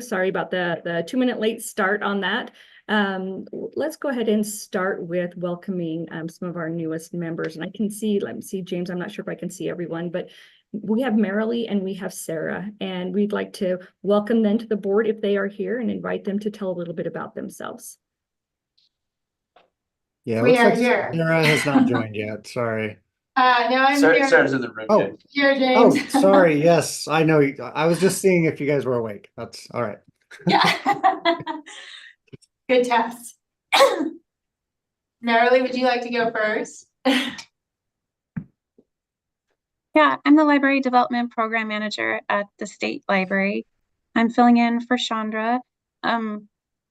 Sorry about the 2-minute late start on that. Let's go ahead and start with welcoming some of our newest members. And I can see, let me see, James, I'm not sure if I can see everyone, but we have Marilee and we have Sarah, and we'd like to welcome them to the board if they are here and invite them to tell a little bit about themselves. Yeah, we are like here. Sarah has not joined yet. Sorry. No, I'm here. Sarah's in the room. Oh, Here, James. oh, sorry. Yes, I know. I was just seeing if you guys were awake. That's all right. Yeah. Good test. Marilee, would you like to go first? Yeah, I'm the Library Development Program Manager at the State Library. I'm filling in for Chandra.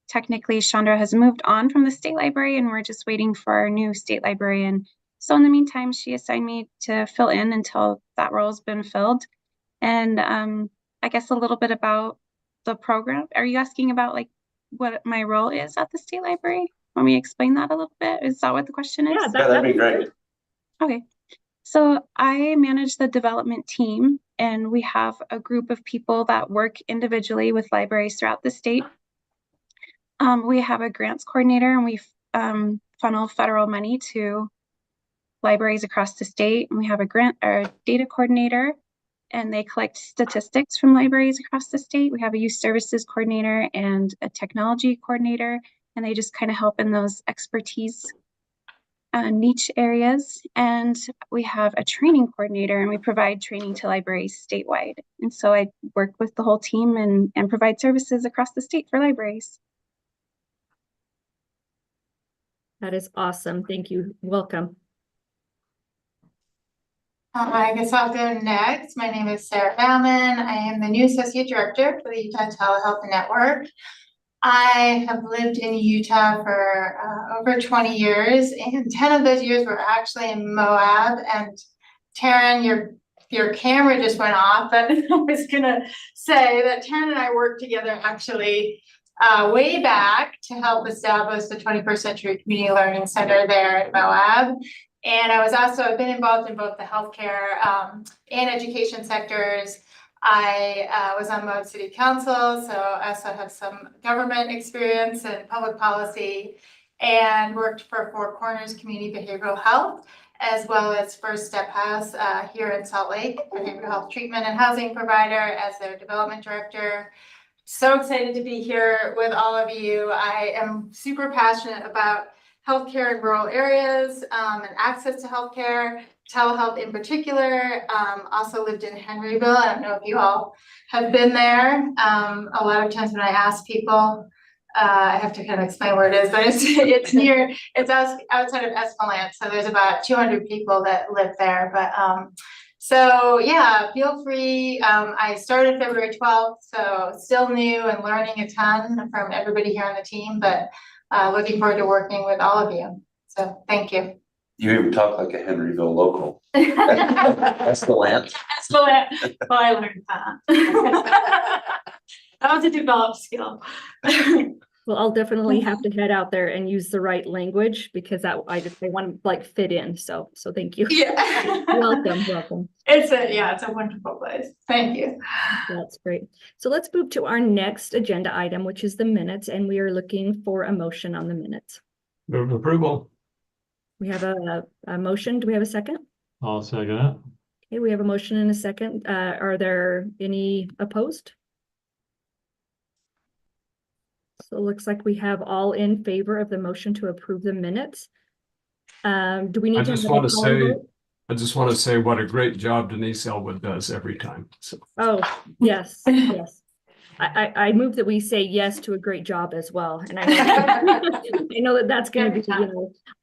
Technically, Chandra has moved on from the State Library and we're just waiting for our new State Librarian. So in the meantime, she assigned me to fill in until that role has been filled. And I guess a little bit about the program. Are you asking about like what my role is at the State Library? Want me to explain that a little bit? Is that what the question is? Yeah, that'd be great. Okay. So I manage the development team, and we have a group of people that work individually with libraries throughout the state. We have a grants coordinator, and we funnel federal money to libraries across the state. And we have a data coordinator, and they collect statistics from libraries across the state. We have a youth services coordinator and a technology coordinator, and they just kind of help in those expertise niche areas. And we have a training coordinator, and we provide training to libraries statewide. And so I work with the whole team and provide services across the state for libraries. That is awesome. Thank you. Welcome. I guess I'll go next. My name is Sarah Bauman. I am the new Associate Director for the Utah Telehealth Network. I have lived in Utah for over 20 years, and 10 of those years were actually in Moab. And Taryn, your camera just went off, but I was gonna say that Taryn and I worked together actually way back to help establish the 21st Century Community Learning Center there at Moab. And I've been involved in both the healthcare and education sectors. I was on Moab City Council, so I also have some government experience in public policy, and worked for Four Corners Community Behavioral Health, as well as First Step House here in Salt Lake, behavioral health treatment and housing provider as their development director. So excited to be here with all of you. I am super passionate about healthcare in rural areas and access to healthcare, telehealth in particular. Also lived in Henryville. I don't know if you all have been there. A lot of times when I ask people, I have to kind of explain where it is, but it's outside of Escalante. So there's about 200 people that live there. But so yeah, feel free. I started February 12th, so still new and learning a ton from everybody here on the team, but looking forward to working with all of you. So thank you. You even talk like a Henryville local. That's the land. Well, I learned that. That was a developed skill. Well, I'll definitely have to head out there and use the right language, because they want to like fit in. So thank you. Yeah. Welcome. It's a wonderful place. Thank you. That's great. So let's move to our next agenda item, which is the minutes, and we are looking for a motion on the minutes. Move approval. We have a motion. Do we have a second? I'll second it. Okay, we have a motion and a second. Are there any opposed? So it looks like we have all in favor of the motion to approve the minutes. Do we need I to just have want a to call say, vote? I just want to say what a great job Denise Elwood does every time. So Oh, yes, yes. I move that we say yes to a great job as well. And I know that's going to be,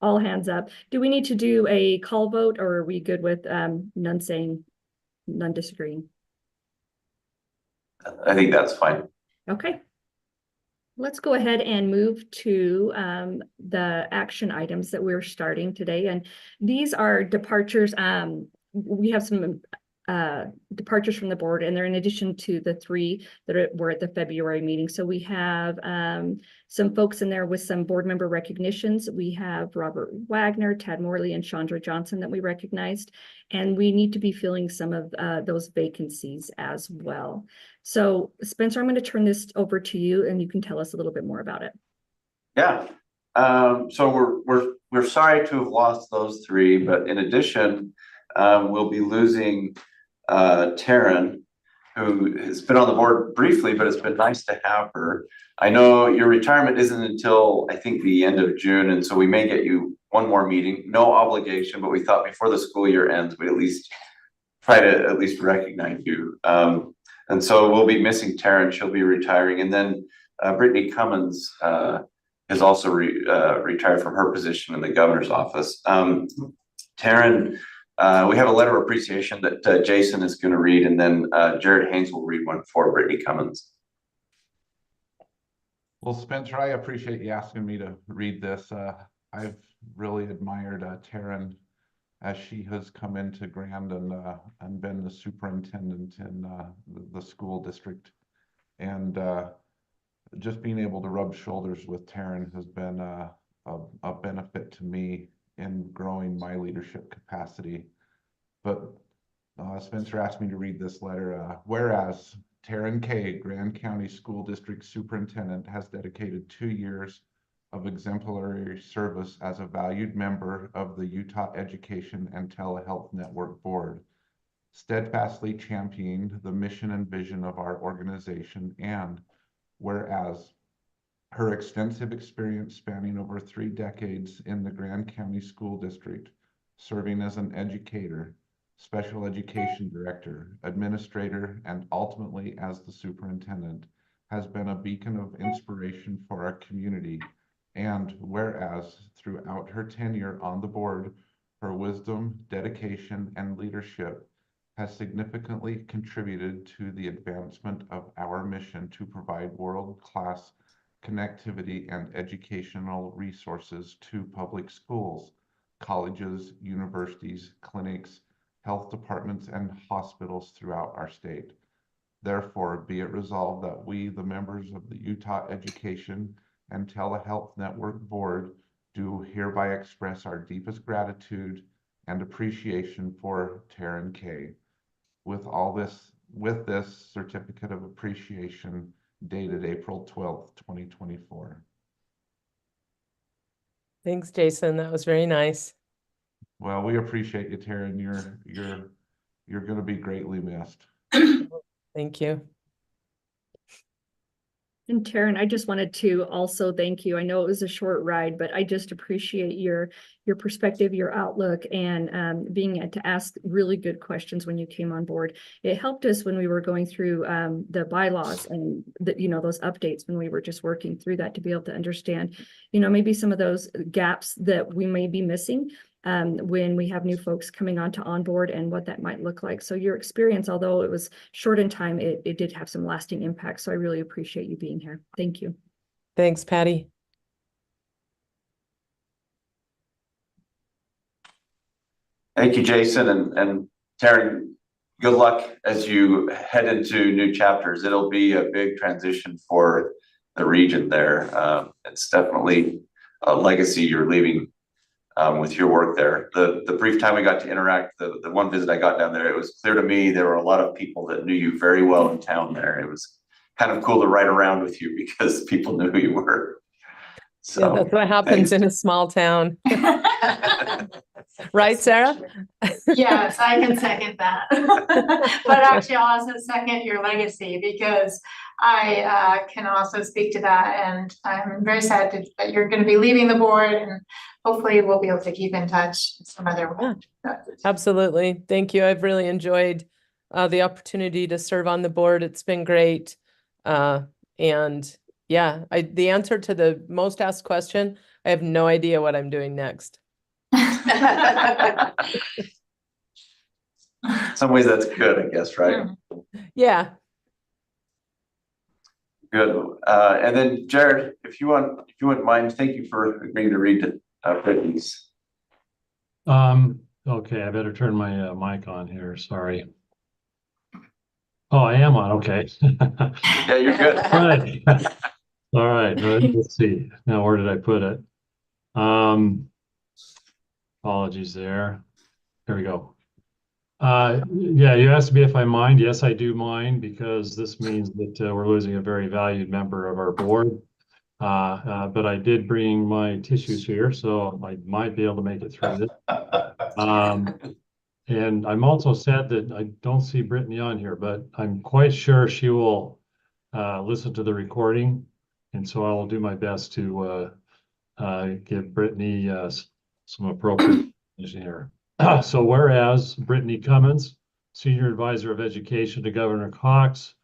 all hands up. Do we need to do a call vote, or are we good with none disagreeing? I think that's fine. Okay. Let's go ahead and move to the action items that we're starting today. And these are departures. We have some departures from the board, and they're in addition to the 3 that were at the February meeting. So we have some folks in there with some board member recognitions. We have Robert Wagner, Tad Morley, and Chandra Johnson that we recognized, and we need to be filling some of those vacancies as well. So Spencer, I'm going to turn this over to you, and you can tell us a little bit more about it. Yeah. So we're sorry to have lost those 3, but in addition, we'll be losing Taryn, who has been on the board briefly, but it's been nice to have her. I know your retirement isn't until I think the end of June, and so we may get you one more meeting. No obligation, but we thought before the school year ends, we at least try to at least recognize you. And so we'll be missing Taryn. She'll be retiring, and then Brittany Cummins has also retired from her position in the governor's office. Taryn, we have a letter of appreciation that Jason is going to read, and then Jared Haynes will read one for Brittany Cummins. Well, Spencer, I appreciate you asking me to read this. I've really admired Taryn as she has come into Grand and been the superintendent in the school district. And just being able to rub shoulders with Taryn has been a benefit to me in growing my leadership capacity. But Spencer asked me to read this letter. Whereas Taryn Kay, Grand County School District Superintendent, has dedicated 2 years of exemplary service as a valued member of the Utah Education and Telehealth Network Board, steadfastly championing the mission and vision of our organization, and whereas her extensive experience spanning over 3 decades in the Grand County School District, serving as an educator, special education director, administrator, and ultimately as the superintendent, has been a beacon of inspiration for our community. And whereas throughout her tenure on the board, her wisdom, dedication, and leadership has significantly contributed to the advancement of our mission to provide world-class connectivity and educational resources to public schools, colleges, universities, clinics, health departments, and hospitals throughout our state. Therefore, be it resolved that we, the members of the Utah Education and Telehealth Network Board, do hereby express our deepest gratitude and appreciation for Taryn Kay. With this certificate of appreciation dated April 12th, 2024. Thanks, Jason. That was very nice. Well, we appreciate you, Taryn. You're going to be greatly missed. Thank you. And Taryn, I just wanted to also thank you. I know it was a short ride, but I just appreciate your perspective, your outlook, and being able to ask really good questions when you came on board. It helped us when we were going through the bylaws and those updates when we were just working through that, to be able to understand, maybe some of those gaps that we may be missing when we have new folks coming on board, and what that might look like. So your experience, although it was short in time, it did have some lasting impact. So I really appreciate you being here. Thank you. Thanks, Patty. Thank you, Jason, and Taryn, good luck as you head into new chapters. It'll be a big transition for the region there. It's definitely a legacy you're leaving with your work there. The brief time we got to interact, the one visit I got down there, it was clear to me there were a lot of people that knew you very well in town there. It was kind of cool to ride around with you because people knew who you were. So Yeah, that's what happens in a small town. Right, Sarah? Yes, I can second that. But actually, I'll also second your legacy, because I can also speak to that. And I'm very sad that you're going to be leaving the board, and hopefully we'll be able to keep in touch some other way. Absolutely. Thank you. I've really enjoyed the opportunity to serve on the board. It's been great. And yeah, the answer to the most asked question, I have no idea what I'm doing next. in some ways that's good, I guess, right? Yeah. Good. And then Jared, if you wouldn't mind, thank you for agreeing to read Brittany's. Okay, I better turn my mic on here. Sorry. Oh, I am on, okay. Yeah, you're good. Right. All right, let's see. Now, where did I put it? Apologies there. Here we go. Yeah, you asked me if I mind. Yes, I do mind because this means that we're losing a very valued member of our board. But I did bring my tissues here, so I might be able to make it through this. And I'm also sad that I don't see Brittany on here, but I'm quite sure she will listen to the recording. And so I will do my best to give Brittany some appropriate information here. So whereas Brittany Cummins, Senior Advisor of Education to Governor Cox,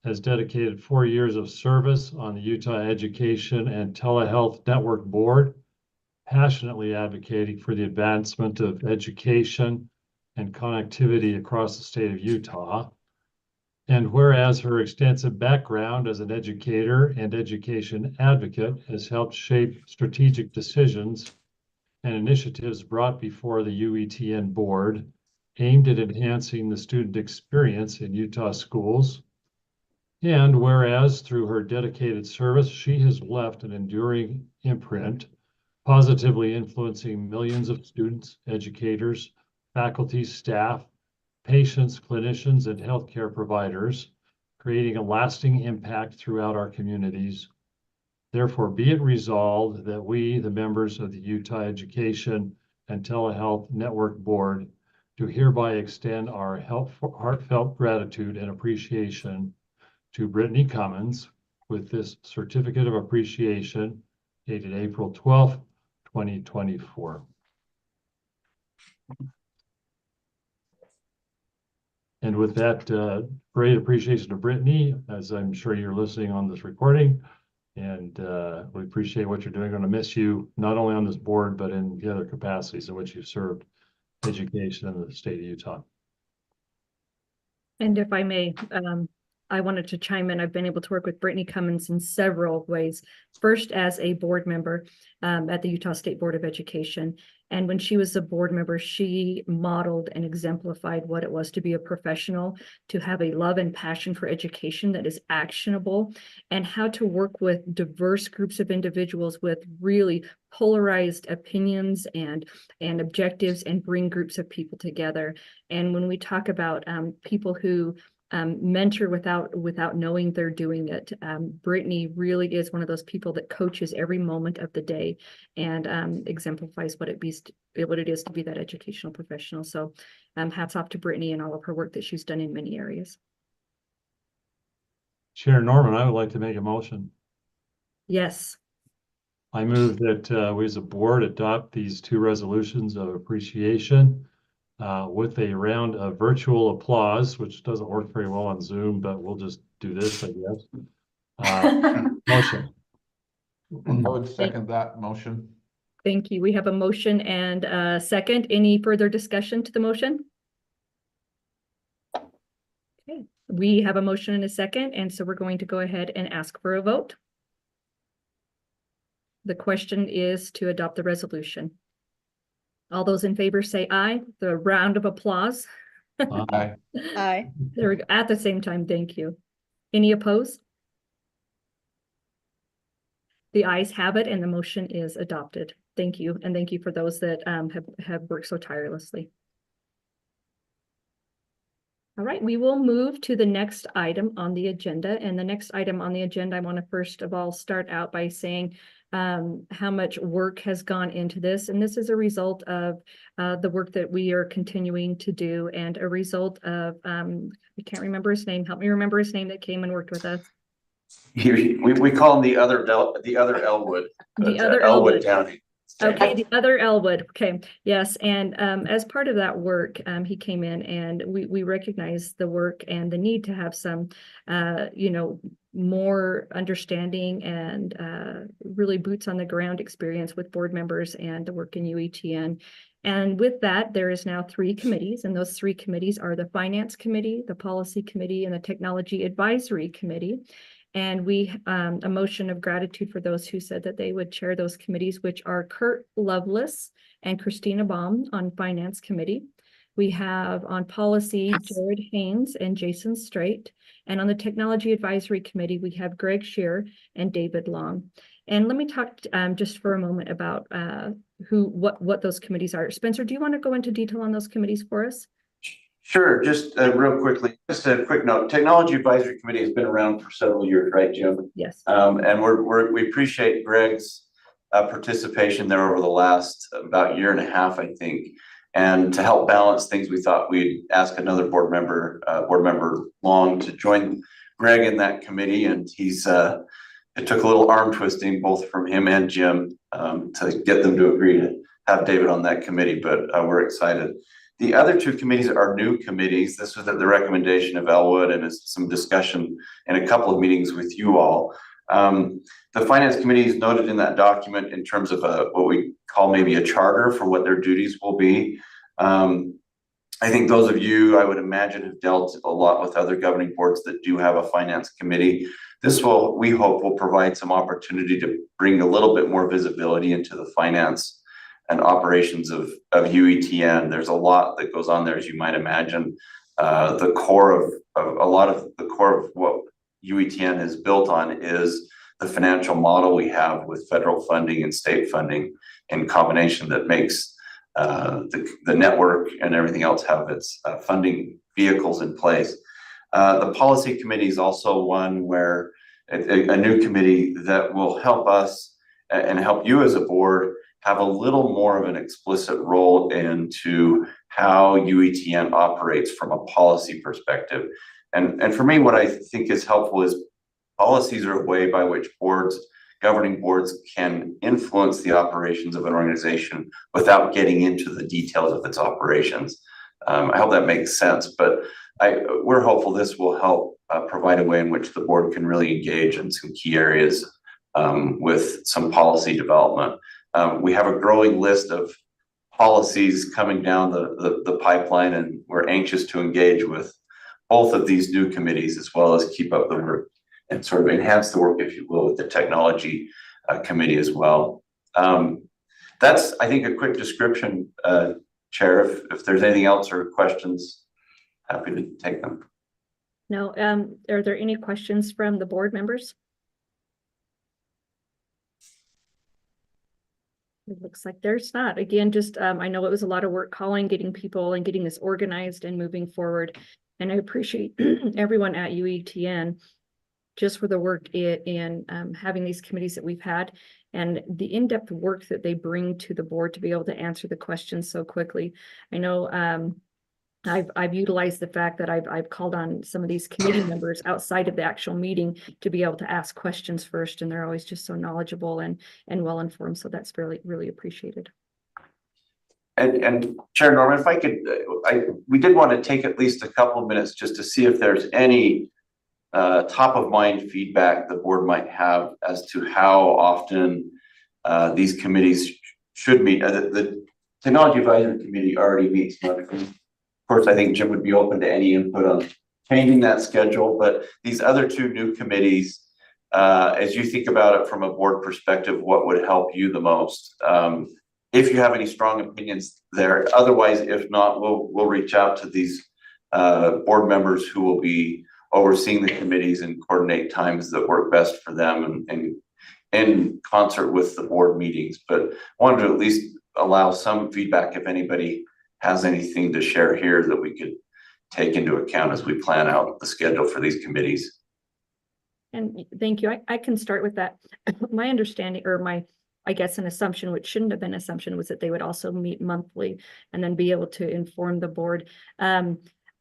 has dedicated 4 years of service on the Utah Education and Telehealth Network Board, passionately advocating for the advancement of education and connectivity across the state of Utah. And whereas her extensive background as an educator and education advocate has helped shape strategic decisions and initiatives brought before the UETN board aimed at enhancing the student experience in Utah schools. And whereas through her dedicated service, she has left an enduring imprint, positively influencing millions of students, educators, faculty, staff, patients, clinicians, and healthcare providers, creating a lasting impact throughout our communities. Therefore, be it resolved that we, the members of the Utah Education and Telehealth Network Board, do hereby extend our heartfelt gratitude and appreciation to Brittany Cummins with this certificate of appreciation dated April 12th, 2024. And with that great appreciation to Brittany, as I'm sure you're listening on this recording, and we appreciate what you're doing. Going to miss you not only on this board, but in the other capacities in which you've served education in the state of Utah. And if I may, I wanted to chime in. I've been able to work with Brittany Cummins in several ways. First, as a board member at the Utah State Board of Education. And when she was a board member, she modeled and exemplified what it was to be a professional, to have a love and passion for education that is actionable, and how to work with diverse groups of individuals with really polarized opinions and objectives, and bring groups of people together. And when we talk about people who mentor without knowing they're doing it, Brittany really is one of those people that coaches every moment of the day and exemplifies what it is to be that educational professional. So hats off to Brittany and all of her work that she's done in many areas. Chair Norman, I would like to make a motion. Yes. I move that we as a board adopt these two resolutions of appreciation with a round of virtual applause, which doesn't work very well on Zoom, but we'll just do this, I guess. Motion. I would second that motion. Thank you. We have a motion and a second. Any further discussion to the motion? Okay, we have a motion and a second, and so we're going to go ahead and ask for a vote. The question is to adopt the resolution. All those in favor say aye. The round of applause. Aye. Aye. There we go. At the same time, thank you. Any opposed? The ayes have it and the motion is adopted. Thank you. And thank you for those that have worked so tirelessly. All right, we will move to the next item on the agenda. And the next item on the agenda, I want to first of all start out by saying how much work has gone into this. And this is a result of the work that we are continuing to do, and a result of, I can't remember his name. Help me remember his name that came and worked with us. We call him the other Elwood. The other Elwood Elwood. County. Okay, the other Elwood. Okay, yes, and as part of that work, he came in and we recognized the work and the need to have some, more understanding and really boots on the ground experience with board members and the work in UETN. And with that, there is now 3 committees, and those 3 committees are the Finance Committee, the Policy Committee, and the Technology Advisory Committee. And we, a motion of gratitude for those who said that they would chair those committees, which are Kurt Lovelace and Christina Baum on Finance Committee, We have on policy, Jared Haynes and Jason Straight. And on the Technology Advisory Committee, we have Greg Shear and David Long. And let me talk just for a moment about what those committees are. Spencer, do you want to go into detail on those committees for us? Sure, just real quickly, just a quick note. Technology Advisory Committee has been around for several years, right, Jim? Yes. And we appreciate Greg's participation there over the last about year and a half, I think. And to help balance things, we thought we'd ask another board member Long, to join Greg in that committee. And it took a little arm twisting, both from him and Jim, to get them to agree to have David on that committee, but we're excited. The other two committees are new committees. This was at the recommendation of Elwood and is some discussion in a couple of meetings with you all. The Finance Committee is noted in that document in terms of what we call maybe a charter for what their duties will be. I think those of you, I would imagine, have dealt a lot with other governing boards that do have a Finance Committee. This will, we hope, will provide some opportunity to bring a little bit more visibility into the finance and operations of UETN. There's a lot that goes on there, as you might imagine. The core of what UETN is built on is the financial model we have with federal funding and state funding in combination that makes the network and everything else have its funding vehicles in place. The policy committee is also one where a new committee that will help us and help you as a board have a little more of an explicit role into how UETN operates from a policy perspective. And for me, what I think is helpful is policies are a way by which governing boards can influence the operations of an organization without getting into the details of its operations. I hope that makes sense, but we're hopeful this will help provide a way in which the board can really engage in some key areas with some policy development. We have a growing list of policies coming down the pipeline, and we're anxious to engage with both of these new committees, as well as keep up the work and sort of enhance the work, if you will, with the technology committee as well. That's, I think, a quick description, Chair. If there's anything else or questions, happy to take them. No, are there any questions from the board members? It looks like there's not. Again, just I know it was a lot of work getting people and getting this organized and moving forward. And I appreciate everyone at UETN just for the work in having these committees that we've had and the in-depth work that they bring to the board to be able to answer the questions so quickly. I know I've utilized the fact that I've called on some of these committee members outside of the actual meeting to be able to ask questions first, and they're always just so knowledgeable and well informed. So that's really appreciated. And Chair Norman, if I could, we did want to take at least a couple of minutes just to see if there's any top of mind feedback the board might have as to how often these committees should meet. The Technology Advisory Committee already meets monthly. Of course, I think Jim would be open to any input on changing that schedule, but these other two new committees, as you think about it from a board perspective, what would help you the most? If you have any strong opinions there. Otherwise, if not, we'll reach out to these board members who will be overseeing the committees and coordinate times that work best for them and in concert with the board meetings. But wanted to at least allow some feedback if anybody has anything to share here that we could take into account as we plan out the schedule for these committees. And thank you. I can start with that. My understanding, or I guess an assumption, which shouldn't have been an assumption, was that they would also meet monthly and then be able to inform the board.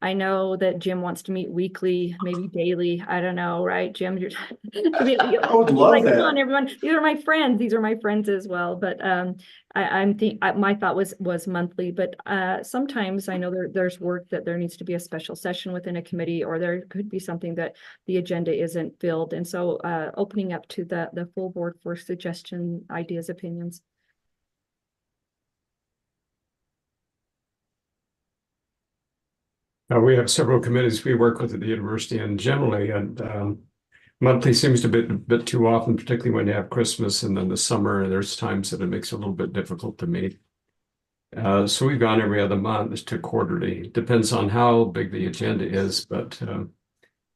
I know that Jim wants to meet weekly, maybe daily. I don't know, right, Jim? I would love like, that. come on, everyone. These are my friends. These are my friends as well. But my thought was monthly. But sometimes I know there's work that there needs to be a special session within a committee, or there could be something that the agenda isn't filled. And so opening up to the full board for suggestion, ideas, opinions. We have several committees we work with at the university, and generally, monthly seems to be a bit too often, particularly when you have Christmas and then the summer. There's times that it makes it a little bit difficult to meet. So we've gone every other month to quarterly. Depends on how big the agenda is, but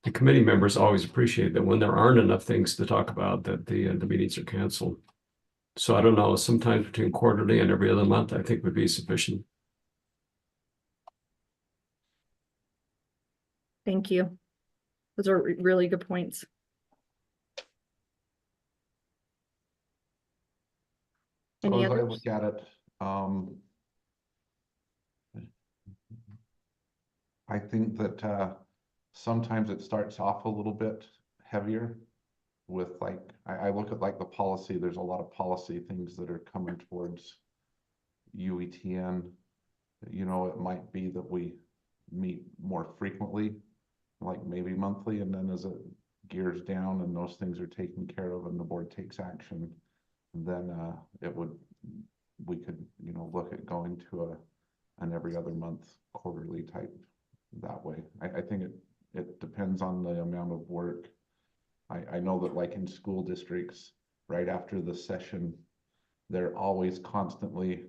the committee members always appreciate that when there aren't enough things to talk about, that the meetings are canceled. So I don't know, sometimes between quarterly and every other month, I think would be sufficient. Thank you. Those are really good points. So Any as I others? look at it, I think that sometimes it starts off a little bit heavier with like, I look at like the policy, there's a lot of policy things that are coming towards UETN. You know, it might be that we meet more frequently, like maybe monthly, and then as it gears down and those things are taken care of and the board takes action, then we could, you know, look at going to an every other month quarterly type that way. I think it depends on the amount of work. I know that like in school districts, right after the session, they're always constantly,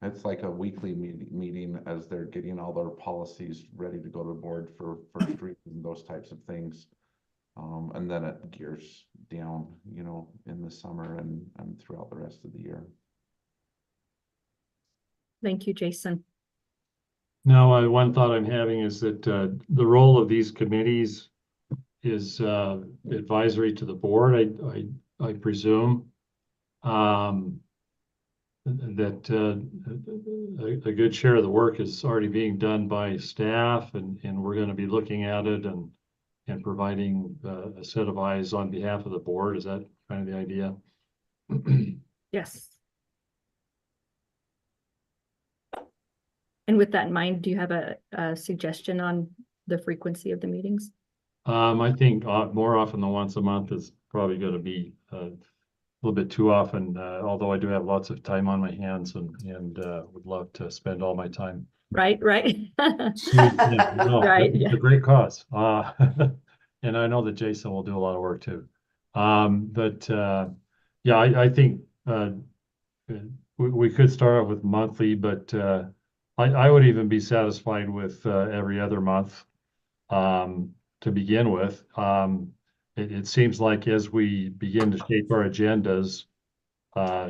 it's like a weekly meeting as they're getting all their policies ready to go to the board for first read and those types of things. And then it gears down, you know, in the summer and throughout the rest of the year. Thank you, Jason. Now, one thought I'm having is that the role of these committees is advisory to the board, I presume. That a good share of the work is already being done by staff, and we're going to be looking at it and providing a set of eyes on behalf of the board. Is that kind of the idea? Yes. And with that in mind, do you have a suggestion on the frequency of the meetings? I think more often than once a month is probably going to be a little bit too often, although I do have lots of time on my hands and would love to spend all my time. Right. Yeah, no, Right, it's a great cause. And I know that Jason will do a lot of work too. Yeah, I think we could start out with monthly, but I would even be satisfied with every other month to begin with. It seems like as we begin to shape our agendas,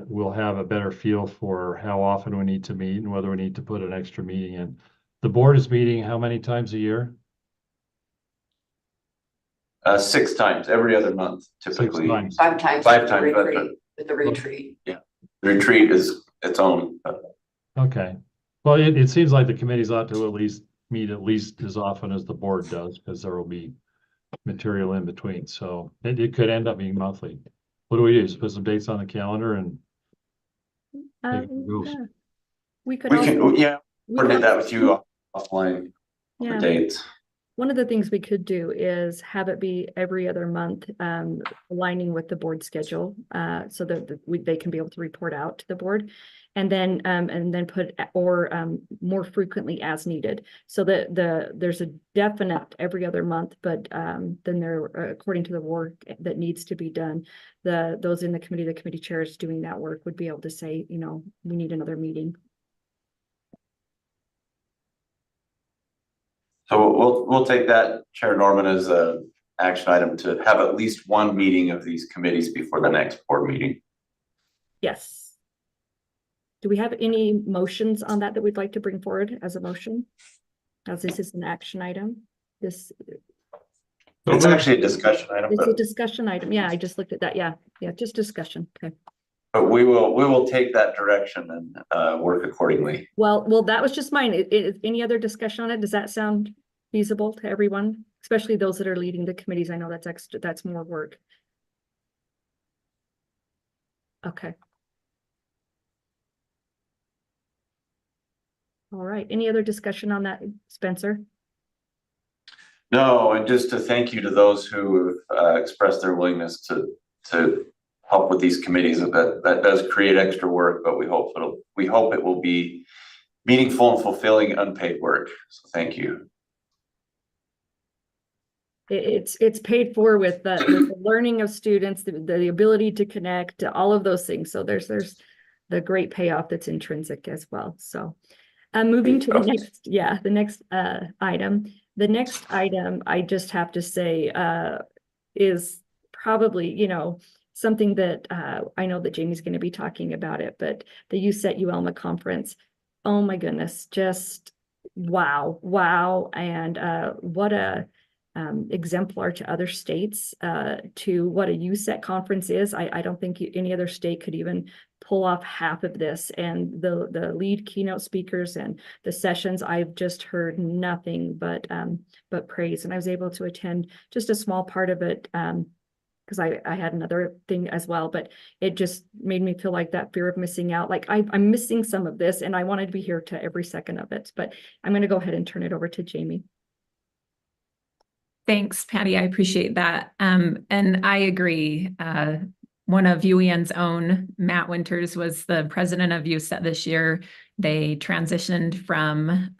we'll have a better feel for how often we need to meet and whether we need to put an extra meeting in. The board is meeting how many times a year? 6 times every other month, typically. 6 times. 5 times. 5 times, but With the retreat. the retreat is its own. Okay. Well, it seems like the committees ought to at least meet at least as often as the board does, because there will be material in between. So it could end up being monthly. What do we do? Just put some dates on the calendar and take it from goes. Yeah. We could We also, can, yeah, we coordinate could that with you offline, the yeah. dates. One of the things we could do is have it be every other month, aligning with the board schedule, so that they can be able to report out to the board, and then put more frequently as needed. So that there's a definite every other month, but then there, according to the work that needs to be done, those in the committee chairs doing that work would be able to say, you know, we need another meeting. So we'll take that, Chair Norman, as a action item to have at least one meeting of these committees before the next board meeting. Yes. Do we have any motions on that we'd like to bring forward as a motion? As this is an action item, It's actually a discussion item, it's a discussion item. Yeah, I just looked at that. Yeah, just discussion. Okay. but we will take that direction and work accordingly. Well, that was just mine. Any other discussion on it? Does that sound feasible to everyone, especially those that are leading the committees? I know that's extra. That's more work. Okay. All right. Any other discussion on that, Spencer? No, and just to thank you to those who have expressed their willingness to help with these committees. That does create extra work, but we hope it will be meaningful and fulfilling unpaid work. So thank you. It's paid for with the learning of students, the ability to connect, all of those things. So there's the great payoff that's intrinsic as well. So moving to the next item. The next item, I just have to say, is probably, you know, something that I know that Jamie's going to be talking about it, but the USET UELMA conference, oh my goodness, just wow. And what a exemplar to other states, to what a USET conference is. I don't think any other state could even pull off half of this. And the lead keynote speakers and the sessions, I've just heard nothing but praise. And I was able to attend just a small part of it, because I had another thing as well, but it just made me feel like that fear of missing out. Like I'm missing some of this, and I wanted to be here to every second of it. But I'm going to go ahead and turn it over to Jamie. Thanks, Patty. I appreciate that. And I agree. One of UEN's own, Matt Winters, was the president of USET this year. They transitioned from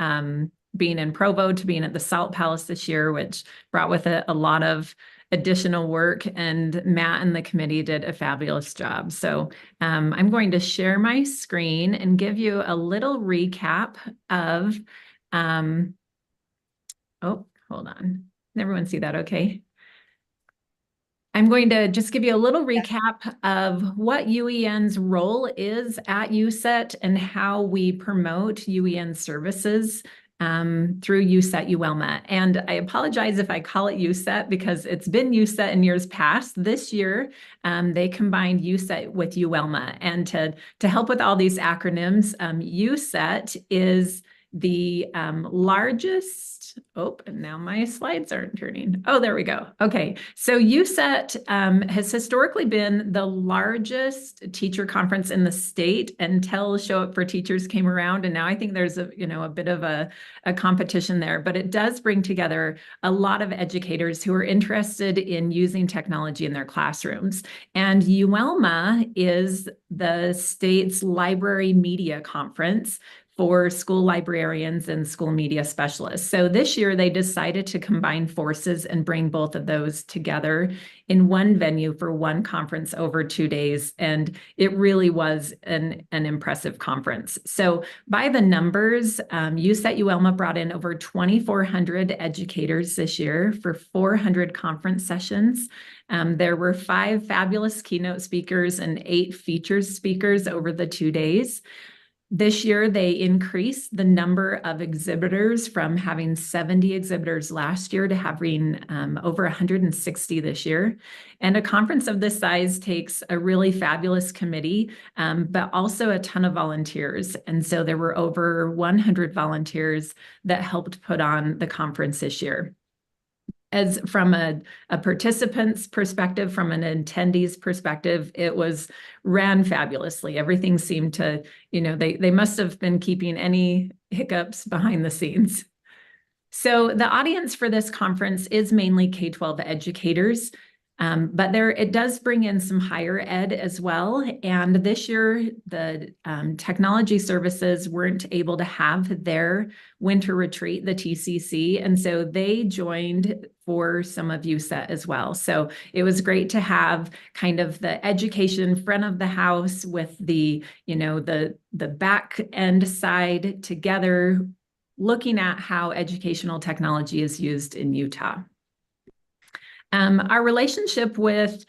being in Provo to being at the Salt Palace this year, which brought with it a lot of additional work, and Matt and the committee did a fabulous job. So I'm going to share my screen and give you a little recap of, oh, hold on. Can everyone see that okay? I'm going to just give you a little recap of what UEN's role is at USET and how we promote UEN services through USET UELMA. And I apologize if I call it USET because it's been USET in years past. This year, they combined USET with UELMA. And to help with all these acronyms, USET is the largest, and now my slides aren't turning. Oh, there we go. Okay, so USET has historically been the largest teacher conference in the state until Show Up for Teachers came around, and now I think there's a bit of a competition there, but it does bring together a lot of educators who are interested in using technology in their classrooms. And UELMA is the state's library media conference for school librarians and school media specialists. So this year they decided to combine forces and bring both of those together in one venue for one conference over 2 days. And it really was an impressive conference. So by the numbers, USET UELMA brought in over 2,400 educators this year for 400 conference sessions. There were 5 fabulous keynote speakers and 8 featured speakers over the 2 days. This year, they increased the number of exhibitors from having 70 exhibitors last year to having over 160 this year. And a conference of this size takes a really fabulous committee, but also a ton of volunteers. And so there were over 100 volunteers that helped put on the conference this year. As from a participant's perspective, from an attendee's perspective, it ran fabulously. Everything seemed to, they must have been keeping any hiccups behind the scenes. So the audience for this conference is mainly K-12 educators, but it does bring in some higher ed as well. And this year, the technology services weren't able to have their winter retreat, the TCC, and so they joined for some of USET as well. So it was great to have kind of the education front of the house with the back end side together, looking at how educational technology is used in Utah. Our relationship with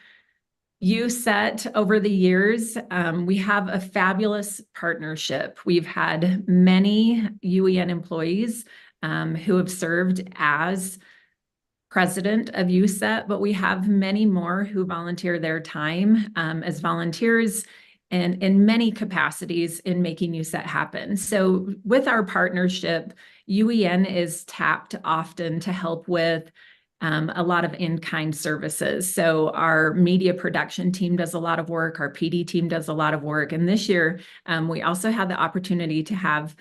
USET over the years, we have a fabulous partnership. We've had many UEN employees who have served as president of USET, but we have many more who volunteer their time as volunteers and in many capacities in making USET happen. So with our partnership, UEN is tapped often to help with a lot of in-kind services. So our media production team does a lot of work, our PD team does a lot of work. And this year, we also had the opportunity to have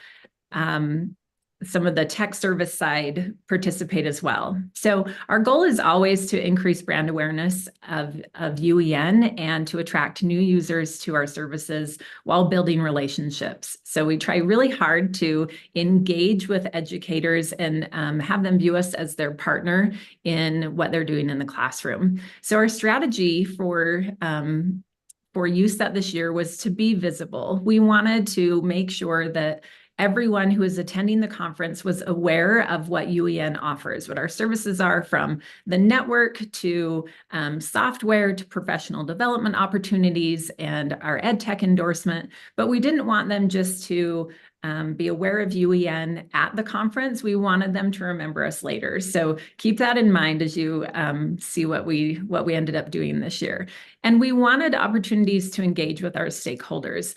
some of the tech service side participate as well. So our goal is always to increase brand awareness of UEN and to attract new users to our services while building relationships. So we try really hard to engage with educators and have them view us as their partner in what they're doing in the classroom. So our strategy for for USET this year was to be visible. We wanted to make sure that everyone who is attending the conference was aware of what UEN offers, what our services are, from the network to software to professional development opportunities and our ed tech endorsement. But we didn't want them just to be aware of UEN at the conference. We wanted them to remember us later. So keep that in mind as you see what we ended up doing this year. And we wanted opportunities to engage with our stakeholders.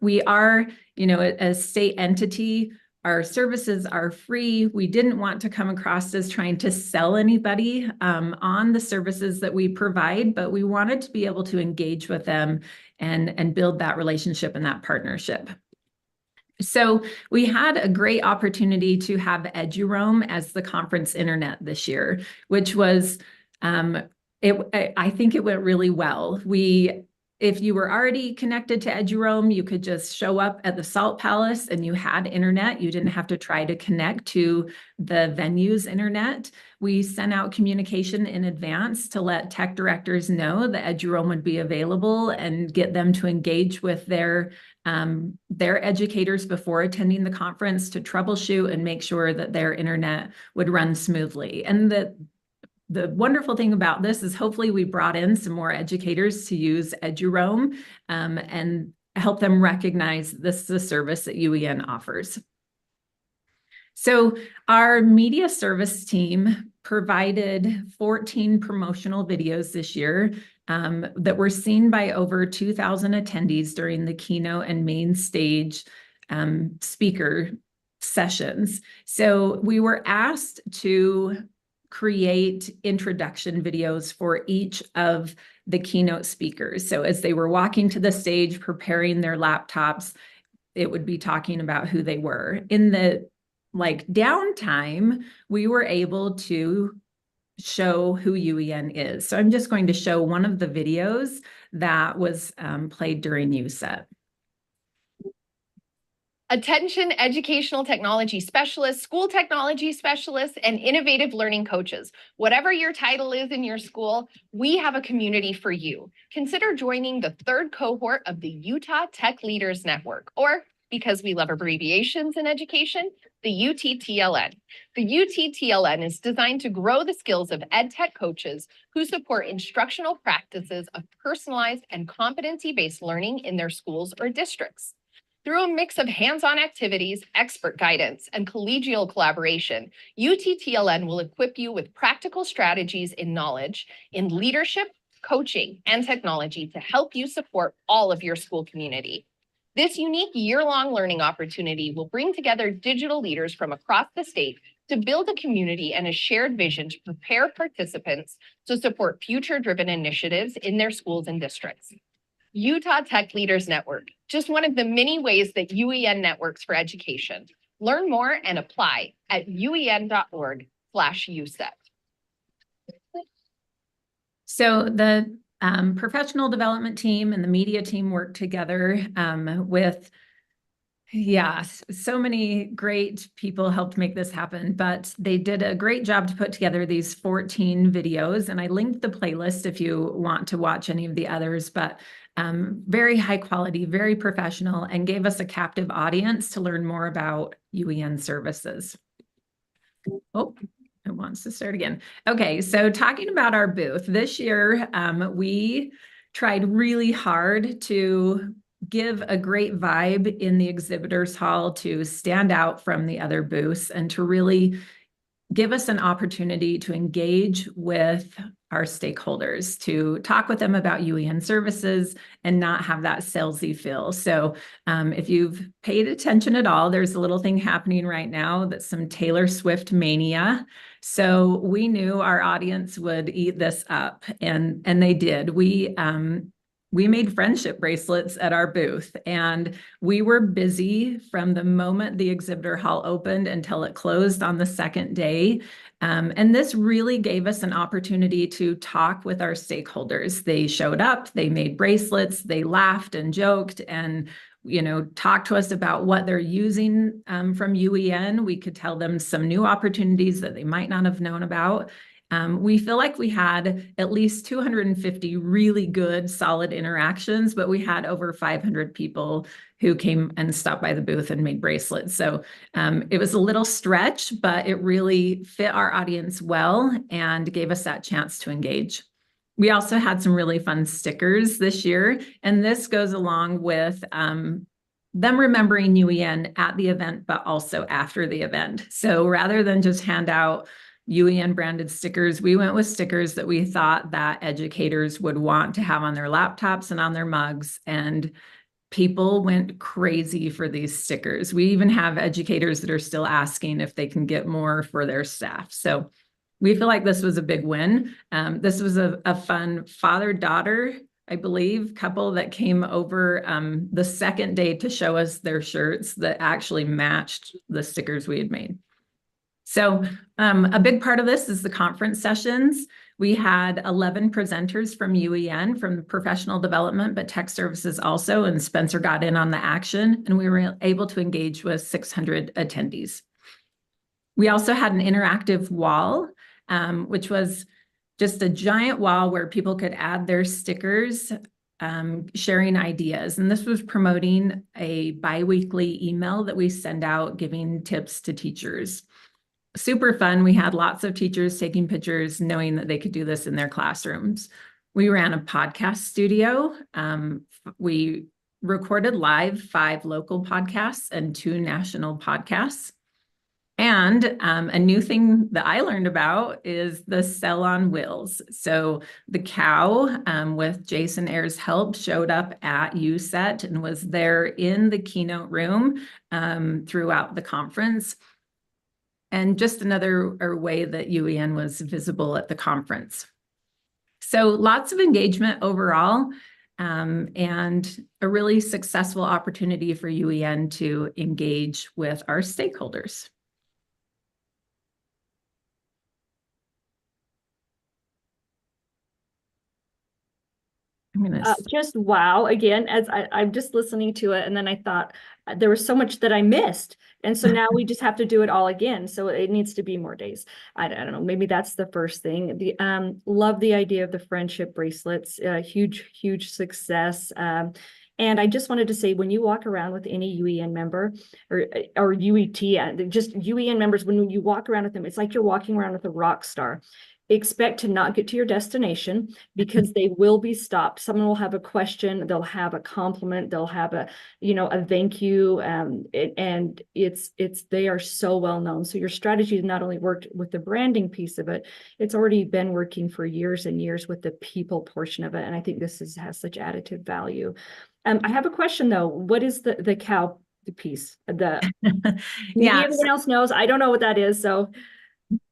We are, a state entity. Our services are free. We didn't want to come across as trying to sell anybody on the services that we provide, but we wanted to be able to engage with them and build that relationship and that partnership. So we had a great opportunity to have EduRoam as the conference internet this year, which was, I think it went really well. If you were already connected to EduRoam, you could just show up at the Salt Palace and you had internet. You didn't have to try to connect to the venue's internet. We sent out communication in advance to let tech directors know that EduRoam would be available and get them to engage with their educators before attending the conference to troubleshoot and make sure that their internet would run smoothly. And the wonderful thing about this is hopefully we brought in some more educators to use EduRoam and help them recognize this is a service that UEN offers. So our media service team provided 14 promotional videos this year that were seen by over 2,000 attendees during the keynote and main stage speaker sessions. So we were asked to create introduction videos for each of the keynote speakers. So as they were walking to the stage, preparing their laptops, it would be talking about who they were. In the downtime, we were able to show who UEN is. So I'm just going to show one of the videos that was played during USET. Attention educational technology specialists, school technology specialists, and innovative learning coaches. Whatever your title is in your school, we have a community for you. Consider joining the third cohort of the Utah Tech Leaders Network, or because we love abbreviations in education, the UTTLN. The UTTLN is designed to grow the skills of ed tech coaches who support instructional practices of personalized and competency-based learning in their schools or districts. Through a mix of hands-on activities, expert guidance, and collegial collaboration, UTTLN will equip you with practical strategies in knowledge, in leadership, coaching, and technology to help you support all of your school community. This unique year-long learning opportunity will bring together digital leaders from across the state to build a community and a shared vision to prepare participants to support future-driven initiatives in their schools and districts. Utah Tech Leaders Network, just one of the many ways that UEN networks for education. Learn more and apply at uen.org/USET. So the professional development team and the media team worked together with so many great people helped make this happen, but they did a great job to put together these 14 videos, and I linked the playlist if you want to watch any of the others, but very high quality, very professional, and gave us a captive audience to learn more about UEN services. Oh, it wants to start again. Okay, so talking about our booth, this year we tried really hard to give a great vibe in the exhibitors hall to stand out from the other booths and to really give us an opportunity to engage with our stakeholders, to talk with them about UEN services and not have that salesy feel. So if you've paid attention at all, there's a little thing happening right now that's some Taylor Swift mania. So we knew our audience would eat this up, and they did. We made friendship bracelets at our booth, and we were busy from the moment the exhibitor hall opened until it closed on the second day. And this really gave us an opportunity to talk with our stakeholders. They showed up, they made bracelets, they laughed and joked and talked to us about what they're using from UEN. We could tell them some new opportunities that they might not have known about. We feel like we had at least 250 really good, solid interactions, but we had over 500 people who came and stopped by the booth and made bracelets. So it was a little stretch, but it really fit our audience well and gave us that chance to engage. We also had some really fun stickers this year, and this goes along with them remembering UEN at the event, but also after the event. So rather than just hand out UEN branded stickers, we went with stickers that we thought that educators would want to have on their laptops and on their mugs, and people went crazy for these stickers. We even have educators that are still asking if they can get more for their staff. So we feel like this was a big win. This was a fun father-daughter, I believe, couple that came over the second day to show us their shirts that actually matched the stickers we had made. So a big part of this is the conference sessions. We had 11 presenters from UEN, from professional development, but tech services also, and Spencer got in on the action, and we were able to engage with 600 attendees. We also had an interactive wall, which was just a giant wall where people could add their stickers, sharing ideas. And this was promoting a bi-weekly email that we send out giving tips to teachers. Super fun. We had lots of teachers taking pictures, knowing that they could do this in their classrooms. We ran a podcast studio. We recorded live 5 local podcasts and 2 national podcasts. And a new thing that I learned about is the Sell on Wheels. So the cow, with Jason Ayers' help, showed up at USET and was there in the keynote room throughout the conference. And just another way that UEN was visible at the conference. So lots of engagement overall, and a really successful opportunity for UEN to engage with our stakeholders. Just wow. Again, as I'm just listening to it, and then I thought there was so much that I missed. And so now we just have to do it all again. So it needs to be more days. I don't know, maybe that's the first thing. Love the idea of the friendship bracelets, huge success. And I just wanted to say, when you walk around with any UEN member or UET, just UEN members, when you walk around with them, it's like you're walking around with a rock star. Expect to not get to your destination because they will be stopped. Someone will have a question, they'll have a compliment, they'll have a thank you, and they are so well known. So your strategy has not only worked with the branding piece of it, it's already been working for years and years with the people portion of it. And I think this has such additive value. I have a question though. What is the cow piece? Maybe everyone else knows. I don't know what that is. So.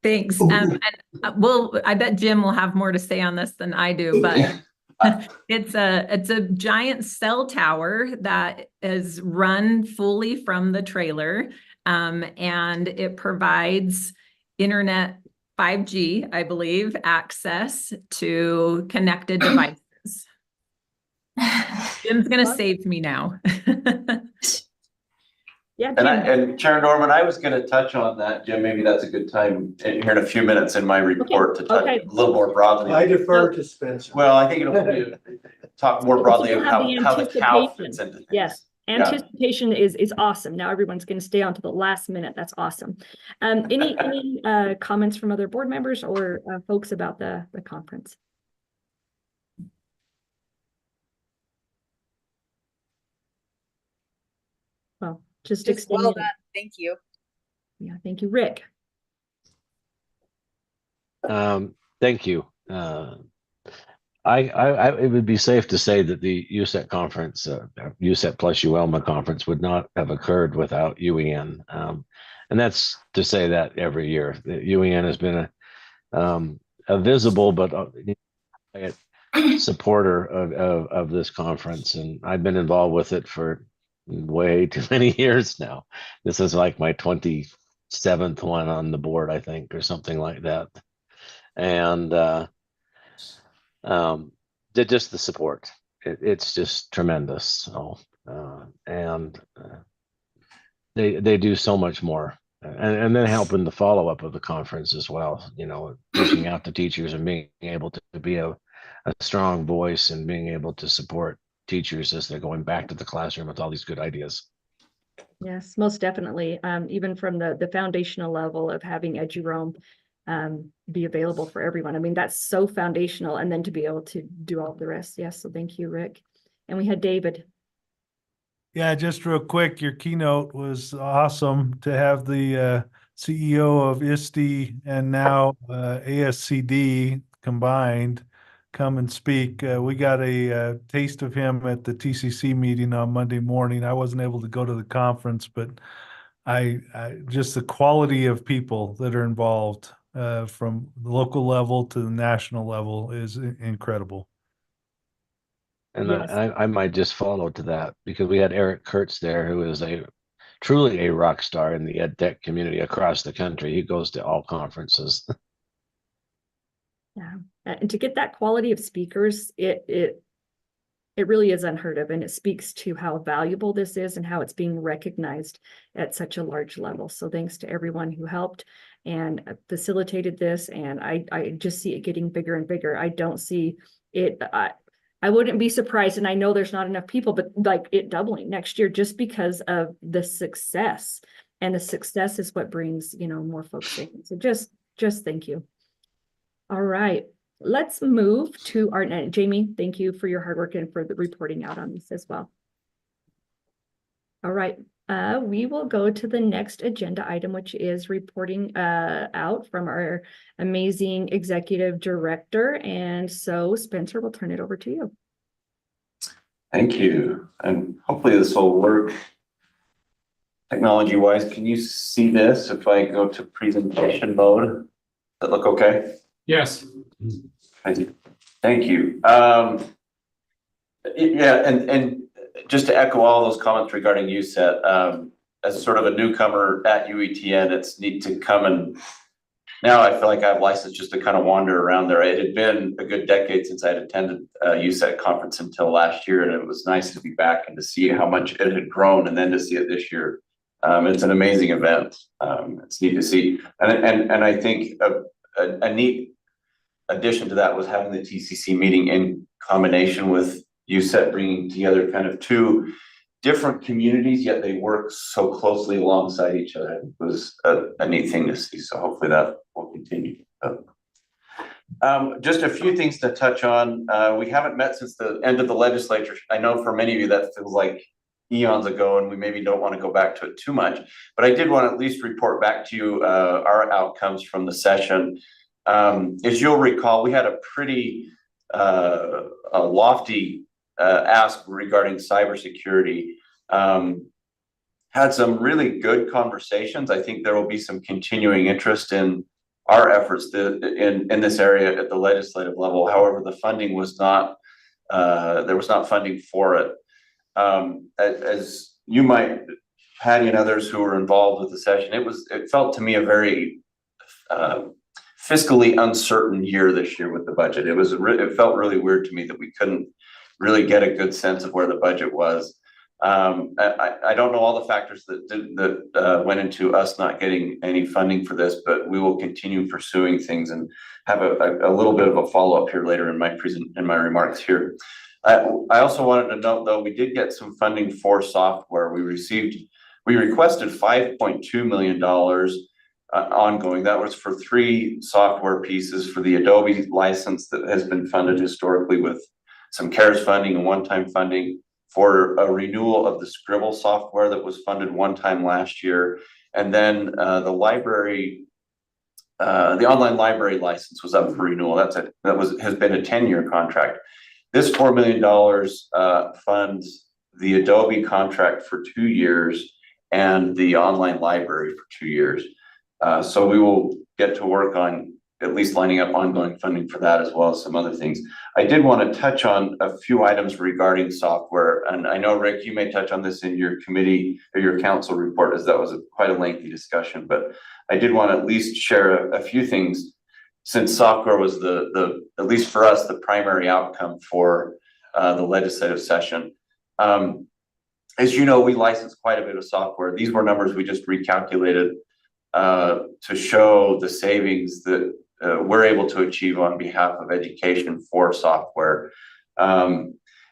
Thanks. I bet Jim will have more to say on this than I do, but it's a giant cell tower that is run fully from the trailer, and it provides internet 5G, I believe, access to connected devices. Jim's going to save me now. Yeah, and Chair Norman, I was going to touch on that, Jim. Maybe that's a good time here in a few minutes in my report to touch a little more broadly. I defer to Spencer. Well, I think it'll be talk more broadly about how the cow fits into things. Yes, anticipation is awesome. Now everyone's going to stay on to the last minute. That's awesome. Any comments from other board members or folks about the conference? Well, just extend. Well done. Thank you. Yeah, thank you, Rick. Thank you. It would be safe to say that the USET conference, USET plus UELMA conference, would not have occurred without UEN. And that's to say that every year. UEN has been a visible but supporter of this conference, and I've been involved with it for way too many years now. This is like my 27th one on the board, I think, or something like that. And just the support, it's just tremendous. So and they do so much more and then helping the follow-up of the conference as well, reaching out to teachers and being able to be a strong voice and being able to support teachers as they're going back to the classroom with all these good ideas. Yes, most definitely. Even from the foundational level of having EduRoam be available for everyone. I mean, that's so foundational, and then to be able to do all the rest. Yes, so thank you, Rick. And we had David. Yeah, just real quick, your keynote was awesome to have the CEO of ISTE and now ASCD combined come and speak. We got a taste of him at the TCC meeting on Monday morning. I wasn't able to go to the conference, but I just the quality of people that are involved from the local level to the national level is incredible. And Yes. I might just follow to that because we had Eric Kurtz there, who is truly a rock star in the ed tech community across the country. He goes to all conferences. Yeah, and to get that quality of speakers, it really is unheard of, and it speaks to how valuable this is and how it's being recognized at such a large level. So thanks to everyone who helped and facilitated this, and I just see it getting bigger and bigger. I don't see it. I wouldn't be surprised, and I know there's not enough people, but like it doubling next year just because of the success, and the success is what brings more folks in. So just thank you. All right, let's move to our Jamie. Thank you for your hard work and for the reporting out on this as well. All right, we will go to the next agenda item, which is reporting out from our amazing executive director. And so Spencer, will turn it over to you. Thank you. And hopefully this will work technology wise. Can you see this if I go to presentation mode? Does that look okay? Yes. Thank you. Yeah, and just to echo all those comments regarding USET, as sort of a newcomer at UETN, it's neat to come, and now I feel like I have license just to kind of wander around there. It had been a good decade since I had attended a USET conference until last year, and it was nice to be back and to see how much it had grown, and then to see it this year. It's an amazing event. It's neat to see, and I think a neat addition to that was having the TCC meeting in combination with USET, bringing together kind of two different communities, yet they work so closely alongside each other. It was a neat thing to see. So hopefully that will continue. Just a few things to touch on. We haven't met since the end of the legislature. I know for many of you that feels like eons ago, and we maybe don't want to go back to it too much, but I did want to at least report back to you our outcomes from the session. As you'll recall, we had a pretty lofty ask regarding cybersecurity. Had some really good conversations. I think there will be some continuing interest in our efforts in this area at the legislative level. However, the funding was not, there was not funding for it. As you might, Patty and others who were involved with the session, it felt to me a very fiscally uncertain year this year with the budget. It felt really weird to me that we couldn't really get a good sense of where the budget was. I don't know all the factors that went into us not getting any funding for this, but we will continue pursuing things and have a little bit of a follow-up here later in my remarks here. I also wanted to note, though, we did get some funding for software. We requested $5.2 million ongoing. That was for 3 software pieces for the Adobe license that has been funded historically with some CARES funding and one-time funding, for a renewal of the Scribble software that was funded one time last year. And then the online library license was up for renewal. Has been a 10-year contract. This $4 million funds the Adobe contract for 2 years and the online library for 2 years. So we will get to work on at least lining up ongoing funding for that, as well as some other things. I did want to touch on a few items regarding software. And I know, Rick, you may touch on this in your committee or your council report, as that was quite a lengthy discussion, but I did want to at least share a few things, since software was at least for us, the primary outcome for the legislative session. As you know, we licensed quite a bit of software. These were numbers we just recalculated to show the savings that we're able to achieve on behalf of education for software.